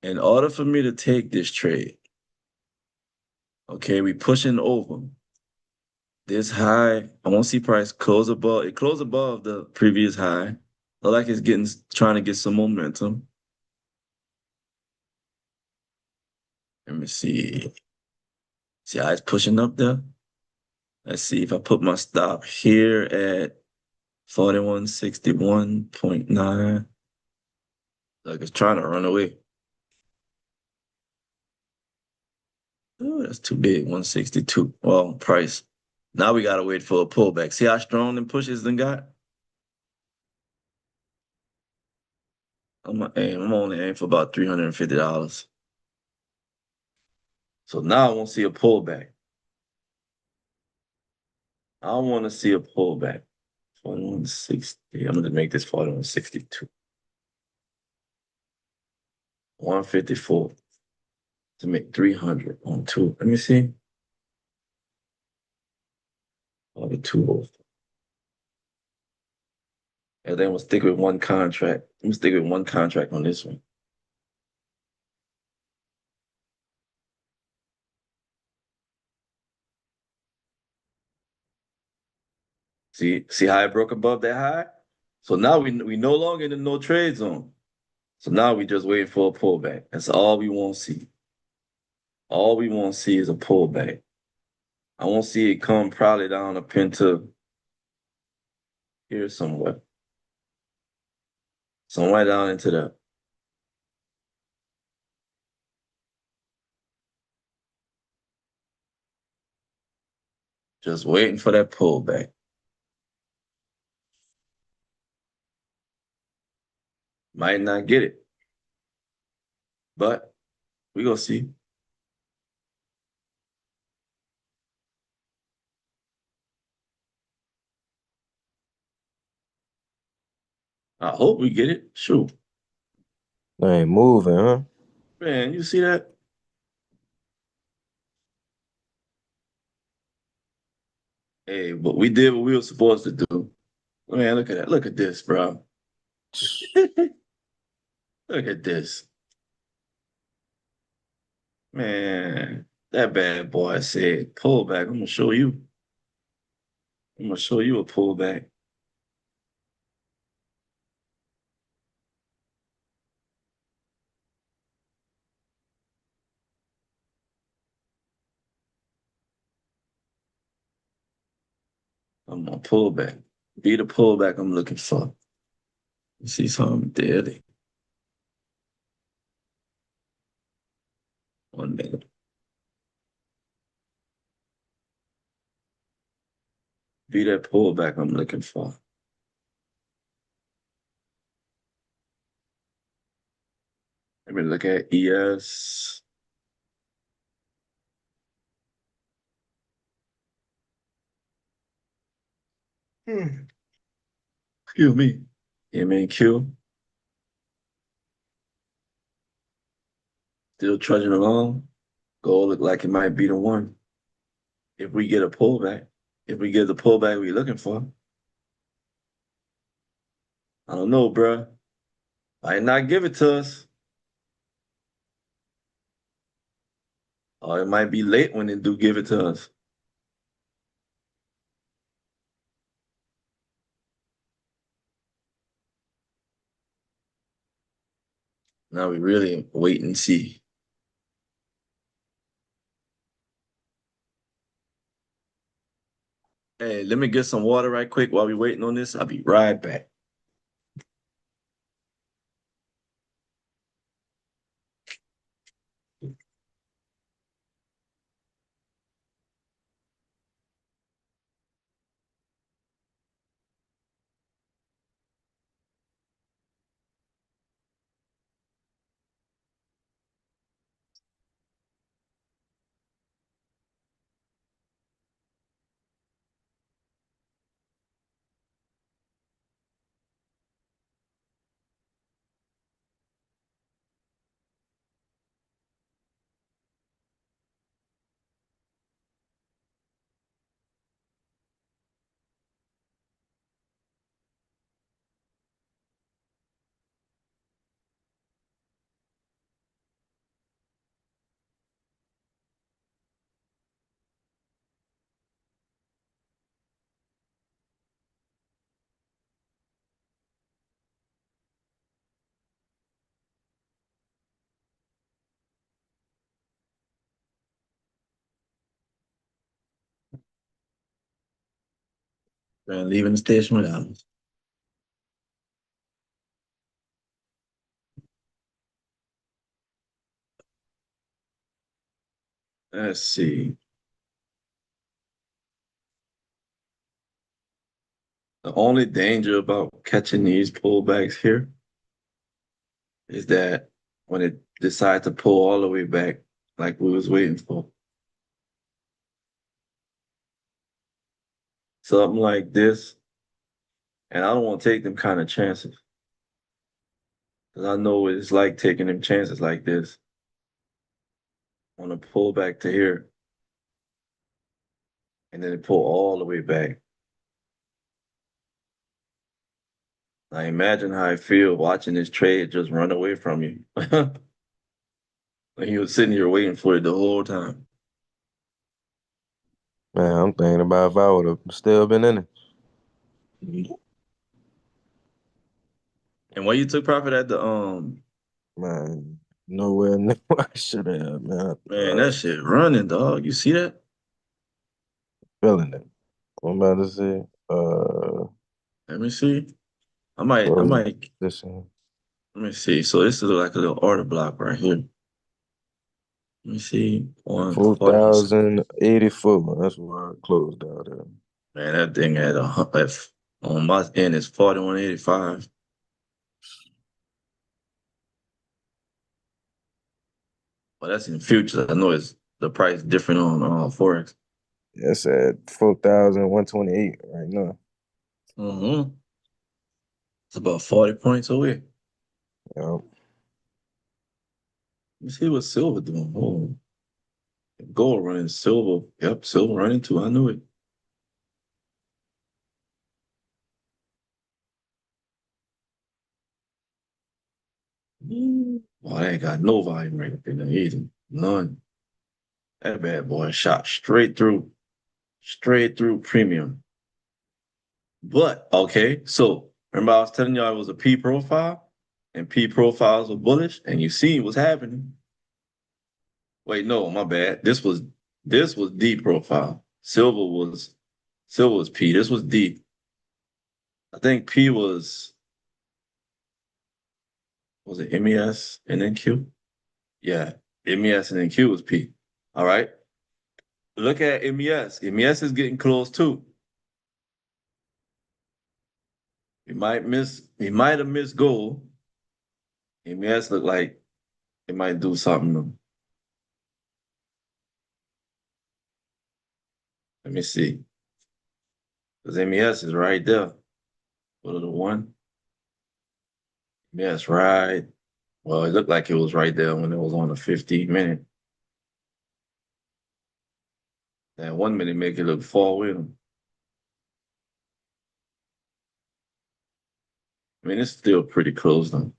In order for me to take this trade, okay, we pushing over. This high, I want to see price close above. It closed above the previous high. Look like it's trying to get some momentum. Let me see. See how it's pushing up there? Let's see if I put my stop here at 4161.9. Look, it's trying to run away. Oh, that's too big, 162. Well, price. Now we gotta wait for a pullback. See how strong them pushes then got? I'm only aiming for about $350. So now I won't see a pullback. I don't want to see a pullback. 41.60. I'm gonna make this 41.62. 154 to make 300 on two. Let me see. Oh, the 204. And then we'll stick with one contract. I'm gonna stick with one contract on this one. See how I broke above that high? So now we no longer in the no trade zone. So now we just waiting for a pullback. That's all we won't see. All we won't see is a pullback. I won't see it come probably down up into here somewhere. Somewhere down into the just waiting for that pullback. Might not get it. But we gonna see. I hope we get it. Shoot.
They ain't moving, huh?
Man, you see that? Hey, but we did what we were supposed to do. Man, look at that. Look at this, bro. Look at this. Man, that bad boy said pullback. I'm gonna show you. I'm gonna show you a pullback. I'm gonna pull back. Be the pullback I'm looking for. You see something daily. 1 minute. Be that pullback I'm looking for. Let me look at ES. Excuse me. MNQ. Still trudging along. Gold look like it might be the one. If we get a pullback. If we get the pullback we're looking for. I don't know, bruh. Might not give it to us. Or it might be late when they do give it to us. Now we really wait and see. Hey, let me get some water right quick while we waiting on this. I'll be right back. Man, leaving the station without us. Let's see. The only danger about catching these pullbacks here is that when it decides to pull all the way back, like we was waiting for, something like this, And I don't want to take them kind of chances. Because I know what it's like taking them chances like this. On a pull back to here. And then it pull all the way back. I imagine how I feel watching this trade just run away from you. And he was sitting here waiting for it the whole time.
Man, I'm thinking about if I would have still been in it.
And when you took profit at the
Man, nowhere near I should have, man.
man, that shit running, dog. You see that?
Feeling it. I'm about to say,
Let me see. I might
listen.
let me see. So this is like a little order block right here. Let me see. 140.
4,084. That's where I closed out at.
Man, that thing had on my end is 41.85. Well, that's in futures. I know it's the price different on Forex.
It's at 4,128 right now.
Mm-hmm. It's about 40 points away.
Yep.
Let me see what silver doing. Oh, gold running, silver. Yep, silver running too. I knew it. Well, I ain't got no volume right up in there either. None. That bad boy shot straight through premium. But okay, so remember I was telling y'all it was a P profile, and P profiles were bullish, and you see what's happening. Wait, no, my bad. This was D profile. Silver was P. This was D. I think P was it MES and then Q? Yeah, MES and then Q was P. All right. Look at MES. MES is getting close too. He might have missed goal. MES look like it might do something. Let me see. Because MES is right there. What are the one? MES right. Well, it looked like it was right there when it was on the 15-minute. That 1 minute make it look far with him. I mean, it's still pretty close though.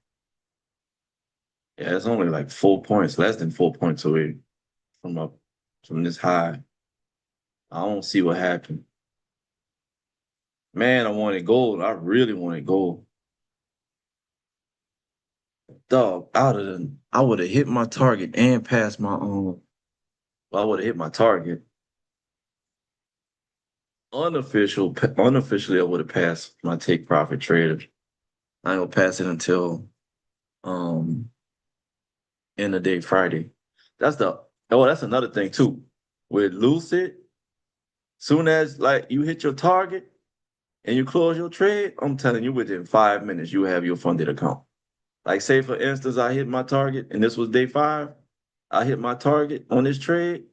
Yeah, it's only like 4 points, less than 4 points away from this high. I don't see what happened. Man, I wanted gold. I really wanted gold. Dog, I would have hit my target and passed my own. Well, I would have hit my target. Unofficially, I would have passed my take profit trader. I ain't gonna pass it until end of day Friday. That's another thing too. With Lucid, soon as like you hit your target and you close your trade, I'm telling you, within 5 minutes, you have your funded account. Like say for instance, I hit my target and this was day 5. I hit my target on this trade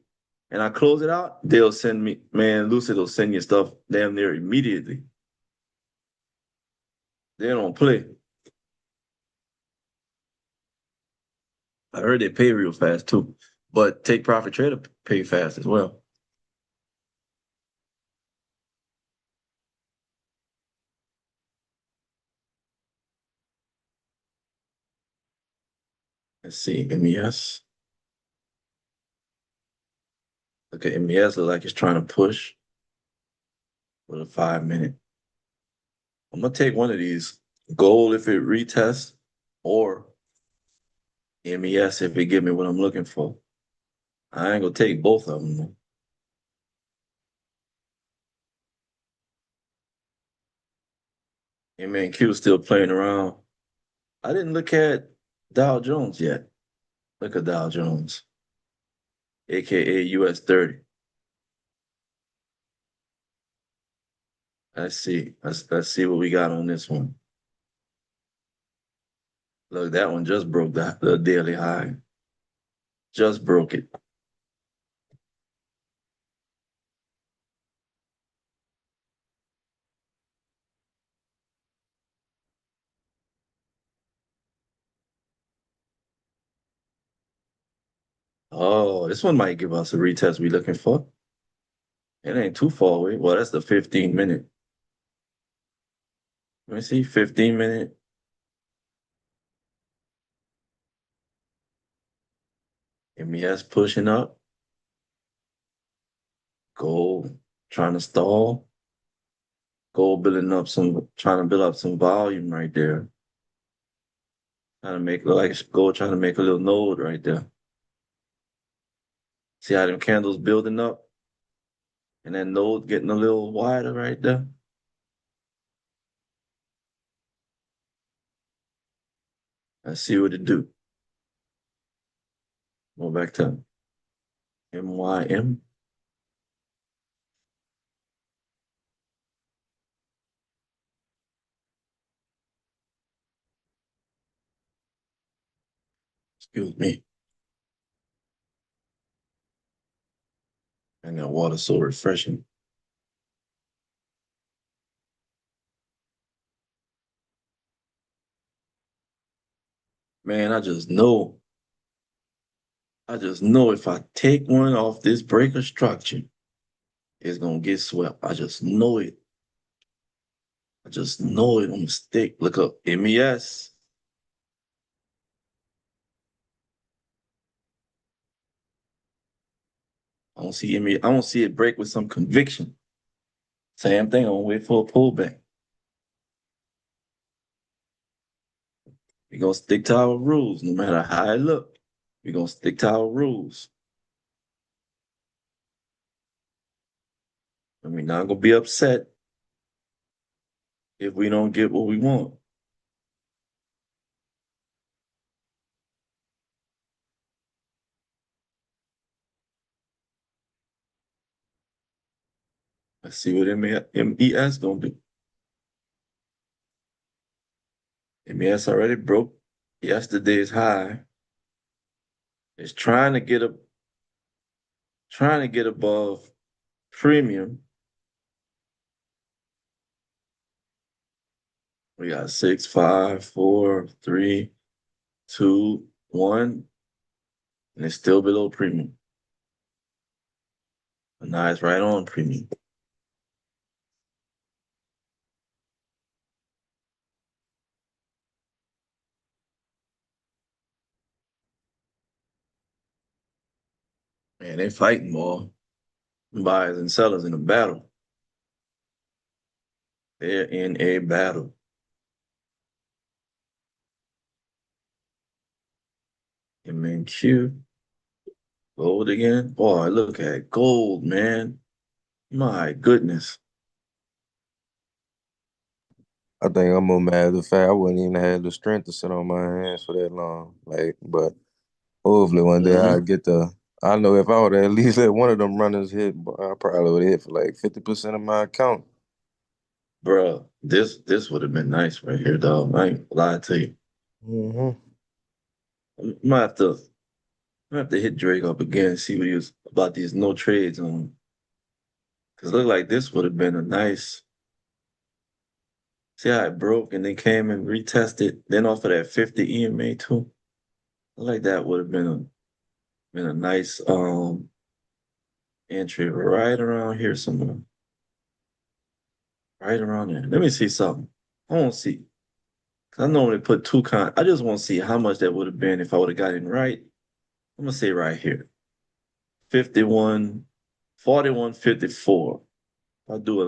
and I close it out, they'll send me, man, Lucid will send you stuff damn near immediately. They don't play. I heard they pay real fast too, but take profit trader pay fast as well. Let's see, MES. Look at MES, look like it's trying to push with a 5-minute. I'm gonna take one of these. Gold if it retests, or MES if it give me what I'm looking for. I ain't gonna take both of them. MNQ still playing around. I didn't look at Dow Jones yet. Look at Dow Jones, aka US 30. Let's see. Let's see what we got on this one. Look, that one just broke the daily high. Just broke it. Oh, this one might give us a retest we looking for. It ain't too far away. Well, that's the 15-minute. Let me see, 15-minute. MES pushing up. Gold trying to stall. Gold trying to build up some volume right there. Trying to make gold trying to make a little node right there. See how them candles building up? And that node getting a little wider right there. Let's see what it do. Go back to MYM. Excuse me. And that water's so refreshing. Man, I just know if I take one off this breaker structure, it's gonna get swept. I just know it. I just know it on the stick. Look up MES. I don't see MES. I don't see it break with some conviction. Same thing. I'm gonna wait for a pullback. We're gonna stick to our rules, no matter how it look. We're gonna stick to our rules. And we're not gonna be upset if we don't get what we want. Let's see what MES gonna do. MES already broke yesterday's high. It's trying to get above premium. We got 6, 5, 4, 3, 2, 1, and it's still below premium. And now it's right on premium. Man, they fighting more. Buyers and sellers in a battle. They're in a battle. MNQ. Gold again. Boy, look at gold, man. My goodness.
I think I'm more mad at the fact I wouldn't even have the strength to sit on my hands for that long. But hopefully one day I get the. I know if I would at least let one of them runners hit, I probably would have hit for like 50% of my account.
Bro, this would have been nice right here, dog. I ain't gonna lie to you.
Mm-hmm.
I might have to hit Drake up again and see what he was about these no trades on. Cause it looked like this would have been a nice. See how it broke and then came and retested, then off of that 50 EMA too. I like that would have been a nice entry right around here somewhere. Right around there. Let me see something. I want to see. Cause I normally put I just want to see how much that would have been if I would have got it right. I'm gonna say right here. 51, 41.54. I'll do a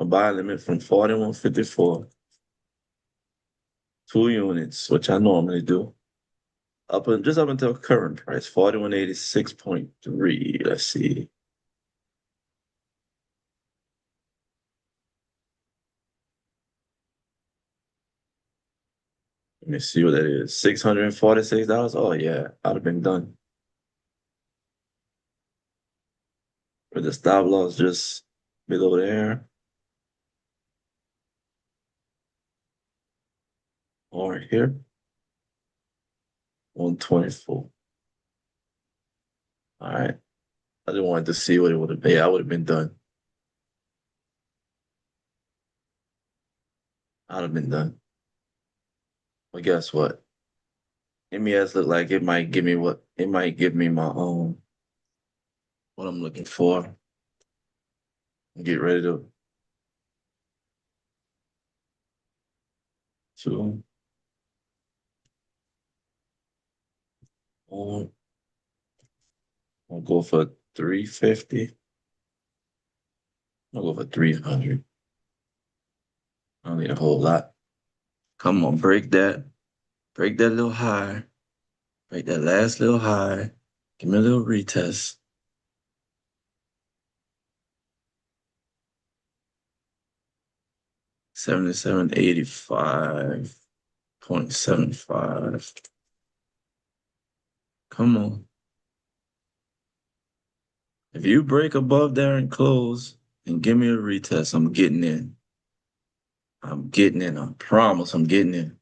buy limit from 41.54. 2 units, which I normally do. Just up until current price, 4186.3. Let's see. Let me see what that is. $646. Oh yeah, I'd have been done. With the stop loss just below there. Or here. 124. All right. I just wanted to see what it would have been. Yeah, I would have been done. I'd have been done. But guess what? MES look like it might give me my what I'm looking for. Get ready to I'll go for 350. I'll go for 300. I don't need a whole lot. Come on, break that little high. Break that last little high. Give me a little retest. $77.85.75. Come on. If you break above there and close and give me a retest, I'm getting in. I'm getting in. I promise I'm getting in.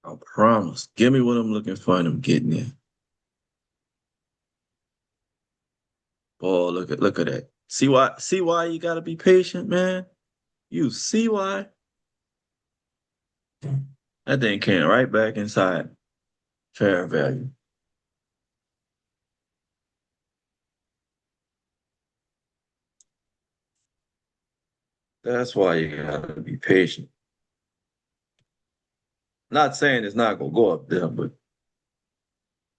I promise. Give me what I'm looking for and I'm getting in. Oh, look at that. See why you gotta be patient, man? You see why? That thing came right back inside fair value. That's why you gotta be patient. Not saying it's not gonna go up there, but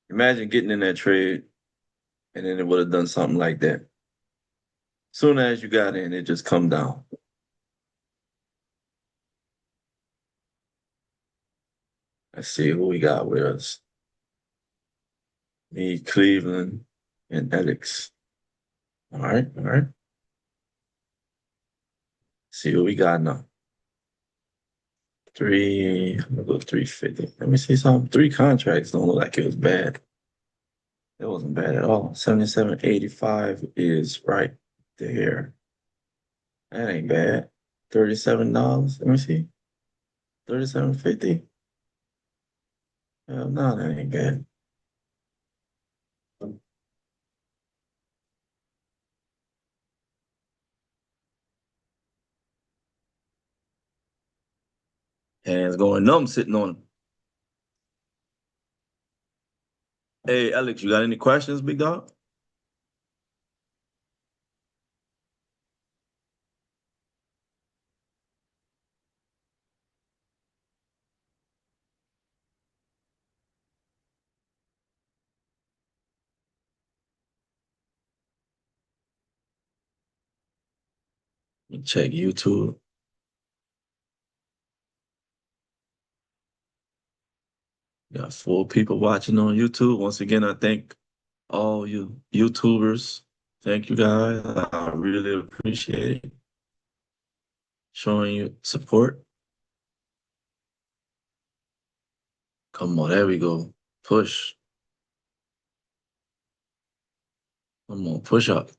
imagine getting in that trade and then it would have done something like that. Soon as you got in, it just come down. Let's see who we got with us. Me, Cleveland, and Alex. All right. See what we got now. I'm gonna go 350. Let me see something. 3 contracts don't look like it was bad. It wasn't bad at all. 77.85 is right there. That ain't bad. $37. Let me see. 37.50. No, that ain't bad. Hands going numb sitting on them. Hey, Alex, you got any questions, big dog? Check YouTube. Got 4 people watching on YouTube. Once again, I thank all you YouTubers. Thank you guys. I really appreciate it. Showing you support. Come on, there we go. Push. Come on, push up.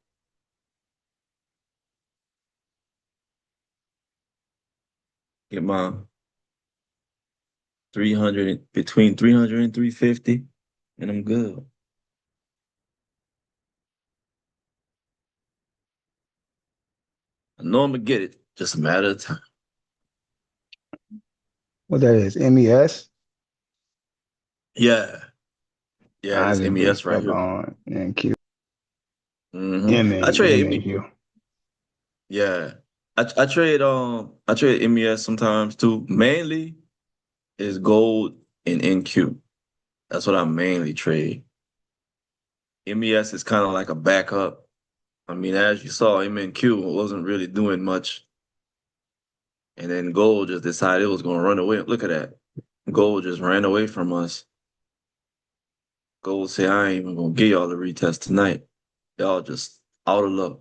Get my 300, between 300 and 350, and I'm good. I know I'm gonna get it. Just a matter of time.
What that is, MES?
Yeah. Yeah,
I
this
just
MES
looked
right
up
here.
on NQ.
I trade
MQ.
yeah. I trade MES sometimes too. Mainly is gold and NQ. That's what I mainly trade. MES is kind of like a backup. I mean, as you saw, MNQ wasn't really doing much. And then gold just decided it was going to run away. Look at that. Gold just ran away from us. Gold said, I ain't even going to give y'all the retest tonight. Y'all just out of luck.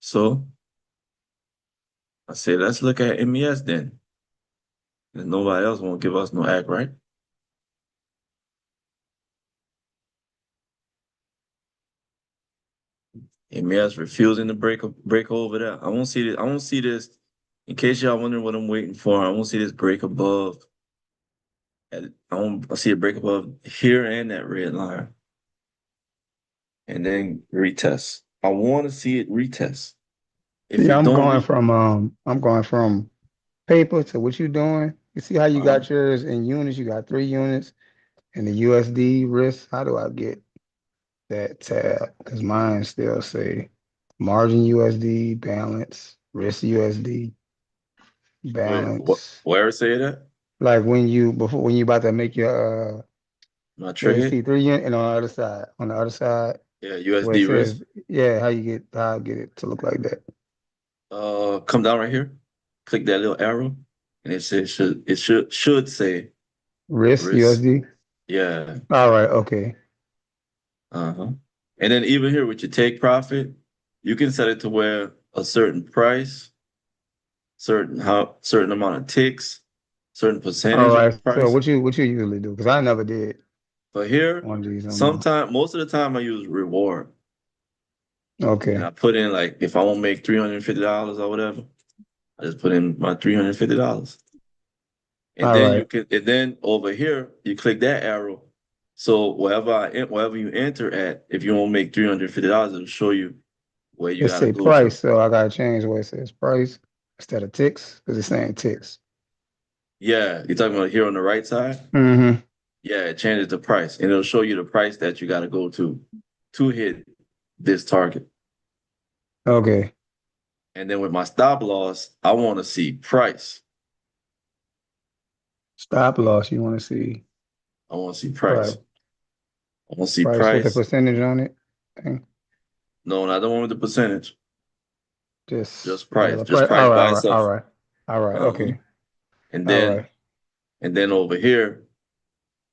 So I said, let's look at MES then. And nobody else won't give us no act, right? MES refusing to break over that. I won't see this. I won't see this. In case y'all wondering what I'm waiting for, I won't see this break above. I see a break above here and that red line. and then retest. I want to see it retest. If
See,
it
I'm
don't
going from paper to what you doing. You see how you got yours in units? You got 3 units and the USD risk. How do I get that tab? Because mine still say margin USD, balance, risk USD, balance.
where say that?
Like when you about to make your
My
yeah, you
trade?
see 3 unit and on the other side
Yeah,
where it
USD risk.
says, yeah, how I get it to look like that.
Come down right here, click that little arrow, and it says should say
Risk
risk.
USD.
Yeah.
All right, okay.
Uh-huh. And then even here with your take profit, you can set it to where a certain price, certain amount of ticks, certain
All
percentage of
right.
the
So
price.
what you usually do? Because I never did
But here,
one of these no more.
most of the time I use reward. And
Okay.
I put in like if I want to make $350 or whatever, I just put in my $350. And
All
then
right.
and then over here, you click that arrow. So wherever you enter at, if you want to make $350, it'll show you where you
It
gotta
say
go to.
price, so I gotta change where it says price instead of ticks because it's saying ticks.
Yeah, you're talking about here on the right side?
Mm-hmm.
Yeah, it changes the price and it'll show you the price that you gotta go to hit this target.
Okay.
And then with my stop loss, I want to see price.
Stop loss. You want to see
I want to see
price.
price. I want to see
Price with the
price.
percentage on it. Okay.
No, not the one with the percentage.
Just
Just price.
regular
Just
price.
price
All right.
by
All right.
itself.
All right. All right.
Uh-huh.
Okay.
And
All
then
right.
over here,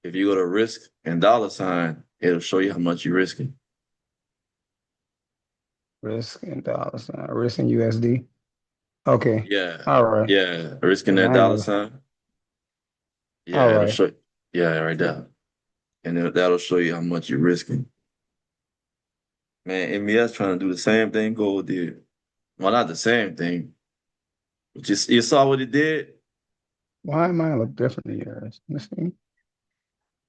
if you go to risk and dollar sign, it'll show you how much you're risking.
Risk and dollar sign. Risk and USD. Okay.
Yeah.
All right.
Yeah. Risking
Because
that
I ain't
dollar
never.
sign.
All
Yeah, it'll
right.
show. Yeah, right there. And that'll show you how much you're risking. Man, MES trying to do the same thing gold did. Well, not the same thing. But you saw what it did?
Why mine look different than yours? Let's see.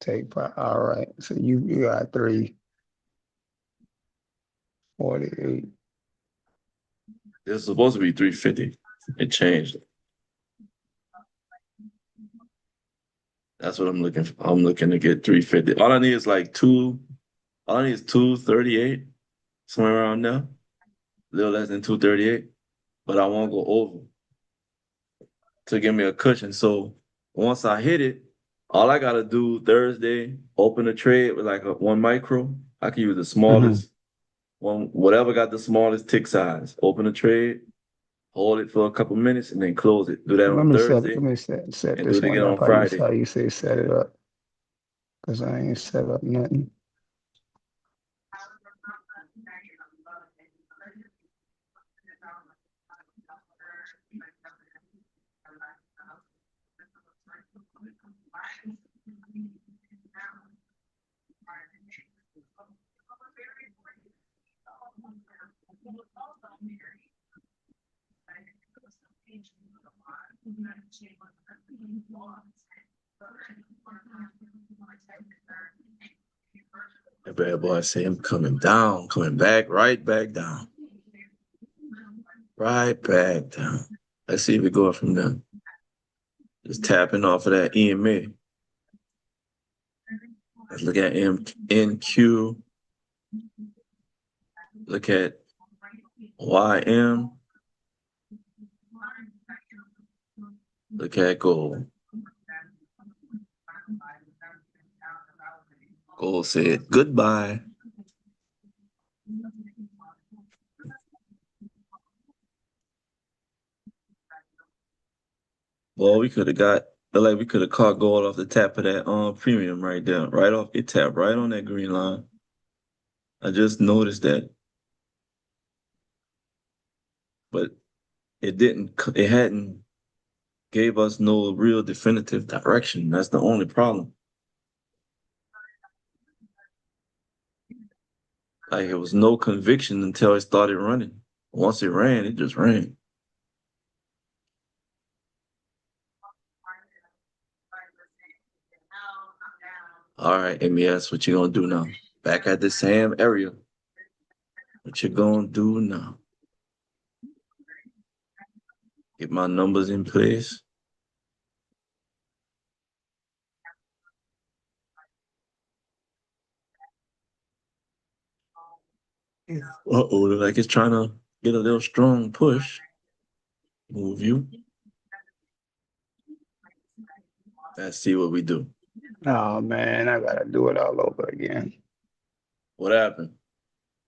Take price. All right. So you got 348.
It was supposed to be 350. It changed. That's what I'm looking for. I'm looking to get 350. All I need is all I need is 238, somewhere around there. A little less than 238. But I won't go over to give me a cushion. So once I hit it, all I gotta do Thursday, open a trade with like a 1 micro. I can use the
Mm-hmm.
smallest one, whatever got the smallest tick size. Open a trade, hold it for a couple minutes, and then close it. Do that
Let
on
me
Thursday
set
and do
this
it again
one up.
on Friday.
How you say set it up? Because I ain't set up nothing.
That bad boy say I'm coming down, coming back, right back down. Right back down. Let's see if we go up from there. Just tapping off of that EMA. Let's look at NQ. Look at YM. Look at gold. Gold said goodbye. Well, we could have caught gold off the tap of that premium right there. Right off it tapped right on that green line. I just noticed that. But it hadn't gave us no real definitive direction. That's the only problem. Like it was no conviction until it started running. Once it ran, it just ran. All right, MES, what you gonna do now? Back at the same area. What you gonna do now? Get my numbers in place. Uh-oh, look like it's trying to get a little strong push. Move you. Let's see what we do.
Oh man, I gotta do it all over again.
What happened?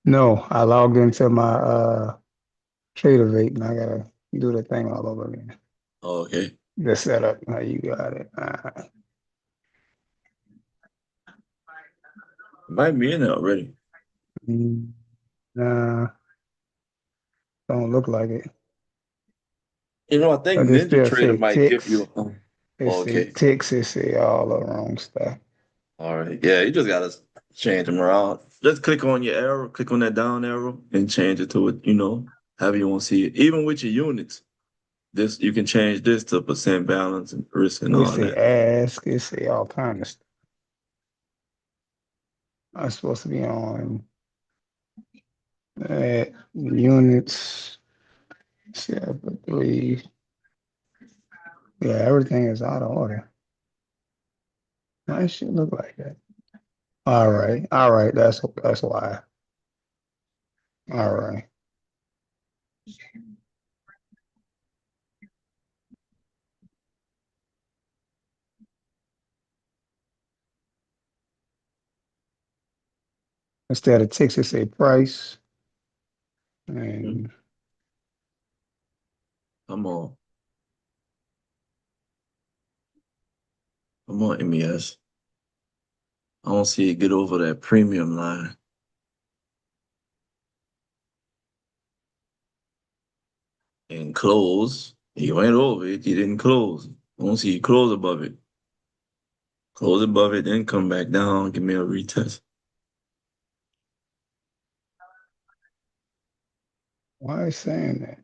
No, I logged into my Trader and I gotta do the thing all over again.
Oh, okay.
The setup, how you got it.
Might be in there already.
Nah, don't look like it.
You know, I think
But it
Ninja
still
Trader
say
might give
ticks.
you a
It
oh,
say
okay.
ticks. It say all the wrong stuff.
All right. Yeah, you just gotta change them around. Just click on your arrow, click on that down arrow and change it to it, however you want to see it. Even with your units. This you can change this to percent balance and risk and
It
all
say
that.
ask. It say all kind of stuff. I'm supposed to be on units. Seven, three. Yeah, everything is out of order. Why it should look like that? All right, all right. That's why. All right. Instead of ticks, it say price. And
Come on. Come on, MES. I don't see it get over that premium line. And close. You went over it. You didn't close. I don't see you close above it. Close above it, then come back down. Give me a retest.
why is saying that?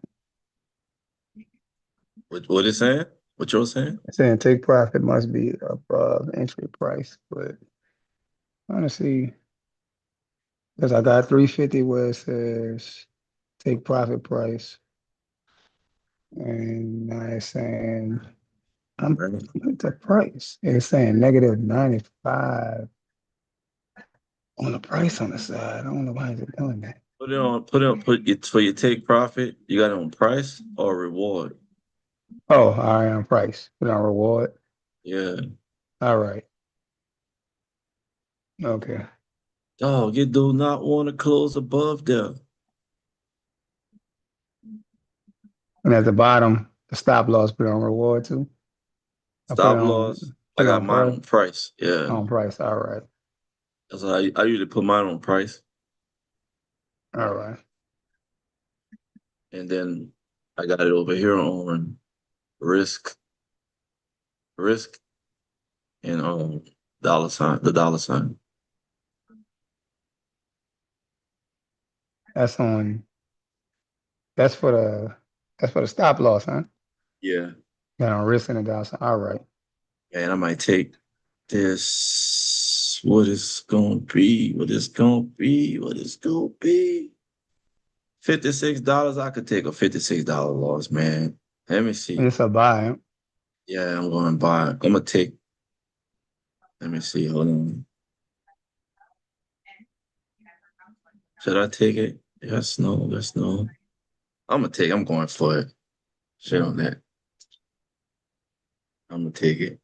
What is saying? What you're saying?
It's saying take profit must be above entry price, but honestly, because I got 350 where it says take profit price, and now it's saying I'm
Right.
at the price. It's saying negative 95 on the price on the side. I don't know why is it doing that.
Put it for your take profit. You got it on price or reward.
Oh, all right, on price. Put on reward.
Yeah.
All right. Okay.
Dog, you do not want to close above there.
And at the bottom, the stop loss put on reward too. I
Stop loss. I
put it
got
on
mine
price.
on price. Yeah.
On price. All right.
That's how I usually put mine on price.
All right.
And then I got it over here on risk, risk, and the dollar sign.
That's on that's for the stop loss, huh?
Yeah.
Got on risk and the downside. All right.
And I might take this. What is gonna be? What is gonna be? What is gonna be? $56. I could take a $56 loss, man. Let me see.
It's a buy.
Yeah, I'm going to buy. I'm gonna take. Let me see. Hold on. Should I take it? Yes, no, yes, no. I'm going for it. Shit on that. I'm gonna take it.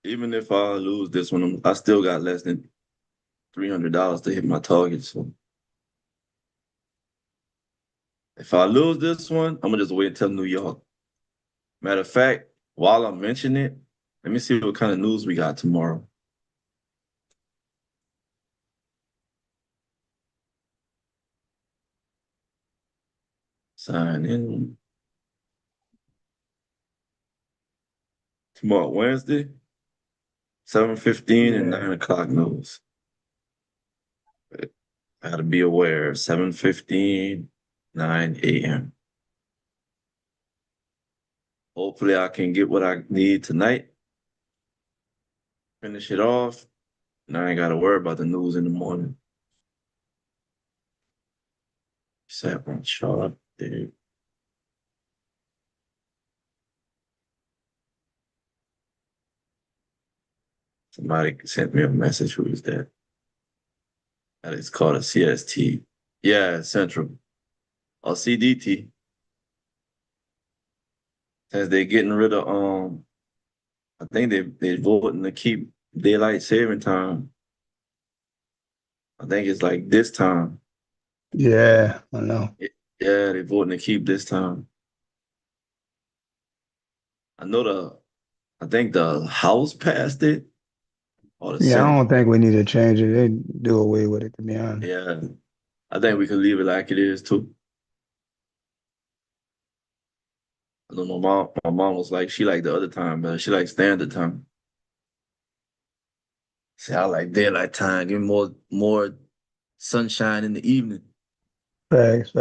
Even if I lose this one, I still got less than $300 to hit my target. So if I lose this one, I'm gonna just wait until New York. Matter of fact, while I'm mentioning it, let me see what kind of news we got tomorrow. Sign in tomorrow, Wednesday, 7:15 and 9 o'clock news. I gotta be aware, 7:15, 9 a.m. Hopefully I can get what I need tonight, finish it off, and I ain't gotta worry about the news in the morning. 7 chart, dude. Somebody sent me a message. Who is that? That is called a CST. Yeah, Central. Or CDT. Since they're getting rid of I think they're voting to keep daylight saving time. I think it's like this time.
Yeah, I know.
Yeah, they're voting to keep this time. I think the House passed it. Or the
Yeah, I
Senate.
don't think we need to change it. They do away with it, to be honest.
Yeah. I think we could leave it like it is too. I know my mom was like, she liked the other time, but she liked standard time. See, I like daylight time. Give me more sunshine in the evening.
Facts.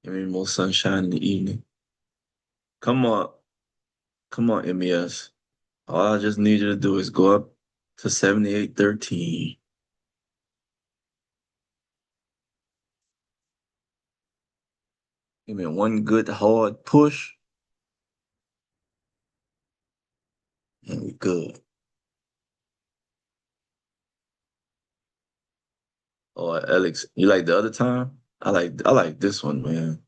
Give me more sunshine in the evening. Come on. Come on, MES. All I just need you to do is go up to 78.13. Give me one good hard push. And we good. Oh, Alex, you like the other time? I like this one, man.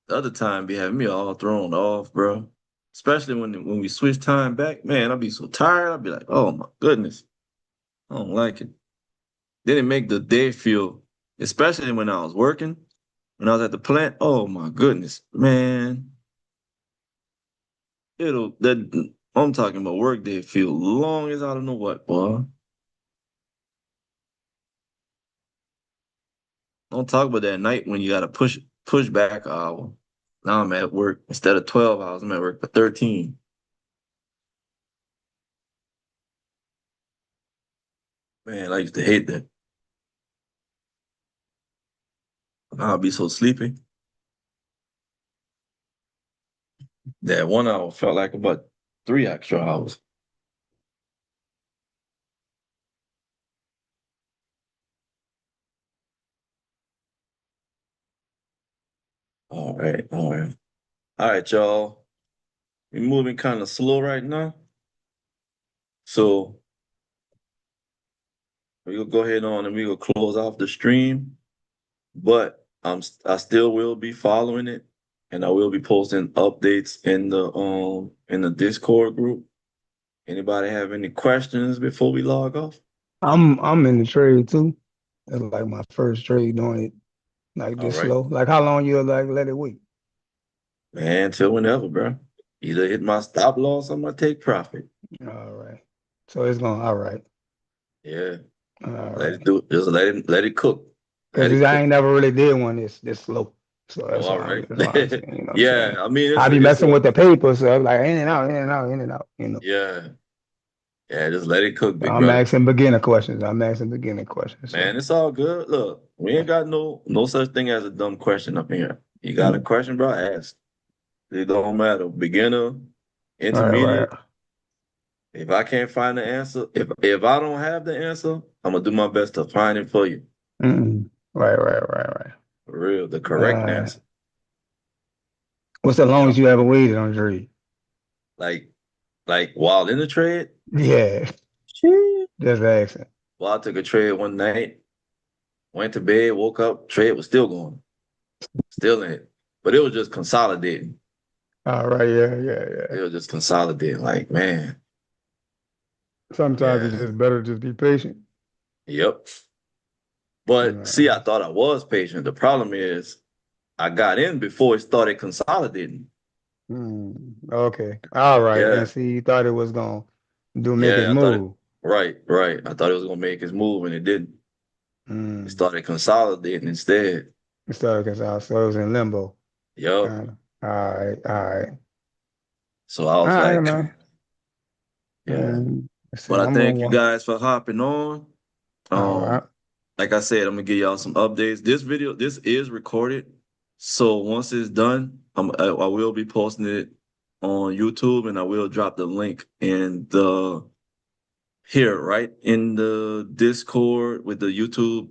The other time be having me all thrown off, bro. Especially when we switch time back, man, I'll be so tired. I'll be like, oh my goodness, I don't like it. Then it make the day feel, especially when I was working, when I was at the plant. Oh my goodness, man, I'm talking about work day feel long as I don't know what, boy. Don't talk about that night when you gotta push back an hour. Now I'm at work instead of 12 hours. I'm at work for 13. Man, I used to hate that. I'll be so sleepy. That 1 hour felt like about 3 extra hours. All right, y'all. We're moving kind of slow right now. So we'll go ahead on and we'll close off the stream. But I still will be following it, and I will be posting updates in the Discord group. Anybody have any questions before we log off?
I'm in the trade too. It's like my first trade doing it like
All
this
right.
slow. Like how long you like let it wait?
Man, till whenever, bro. Either hit my stop loss or my take profit.
All right. So it's going all right.
Yeah.
All
Let
right.
it do it. Just let it cook. Let
Because
it
I
cook.
ain't never really did one this slow. So
Oh, all right.
that's why I'm saying, you know what I'm
Yeah,
saying?
I mean
I be
it's
messing
a
with the paper, so I'm like in and out, in and out, in and out, you know.
yeah. Yeah, just let it cook,
So
big
I'm
brother.
asking beginner questions. I'm asking beginner questions. So
Man, it's all good. Look, we ain't got no such thing as a dumb question up here. You got a question, bro? Ask. It don't matter. Beginner,
right.
intermediate. If I can't find the answer, if I don't have the answer, I'm gonna do my best to find it for you.
Mm-mm. Right.
For real, the correct
Uh,
answer.
what's the
Yeah.
longest you ever waited on trade?
Like while in the trade,
Yeah,
shit.
just asking.
Well, I took a trade one night, went to bed, woke up, trade was still going, still in it. But it was just consolidating.
All right, yeah.
It was just consolidating. Like, man,
Sometimes it's
yeah,
just better to just be patient.
yep. But see, I
Uh,
thought I was patient. The problem is I got in before it started consolidating.
okay. All right.
Yeah,
And see, you thought it was gonna make its
yeah, I thought it
move.
right. I thought it was gonna make his move and it didn't. It
Mm.
started consolidating instead.
So, because so it was in limbo,
Yup.
kind of. All right.
So I
All
was
right,
like,
man.
yeah.
Let's see.
But I
I'm
thank you
gonna.
guys for hopping on.
All right.
Like I said, I'm gonna give y'all some updates. This is recorded, so once it's done, I will be posting it on YouTube, and I will drop the link in the here, right in the Discord with the YouTube.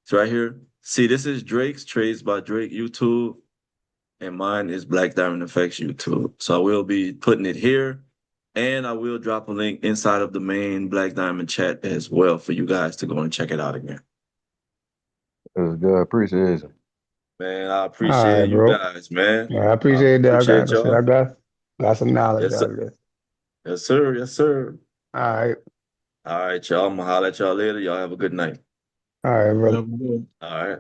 It's right here. See, this is Drake's Trades by Drake YouTube, and mine is Black Diamond Effects YouTube. So I will be putting it here, and I will drop a link inside of the main Black Diamond chat as well for you guys to go and check it out again.
It was good. Appreciate it.
Man, I
All
appreciate
right,
you
bro.
guys, man.
Yeah, I appreciate that.
Appreciate
I
y'all.
got some knowledge
Yes,
out
sir.
of this.
Yes, sir. Yes, sir.
All right.
All right, y'all. I'm gonna holler at y'all later. Y'all have a good night.
All right, brother.
All right.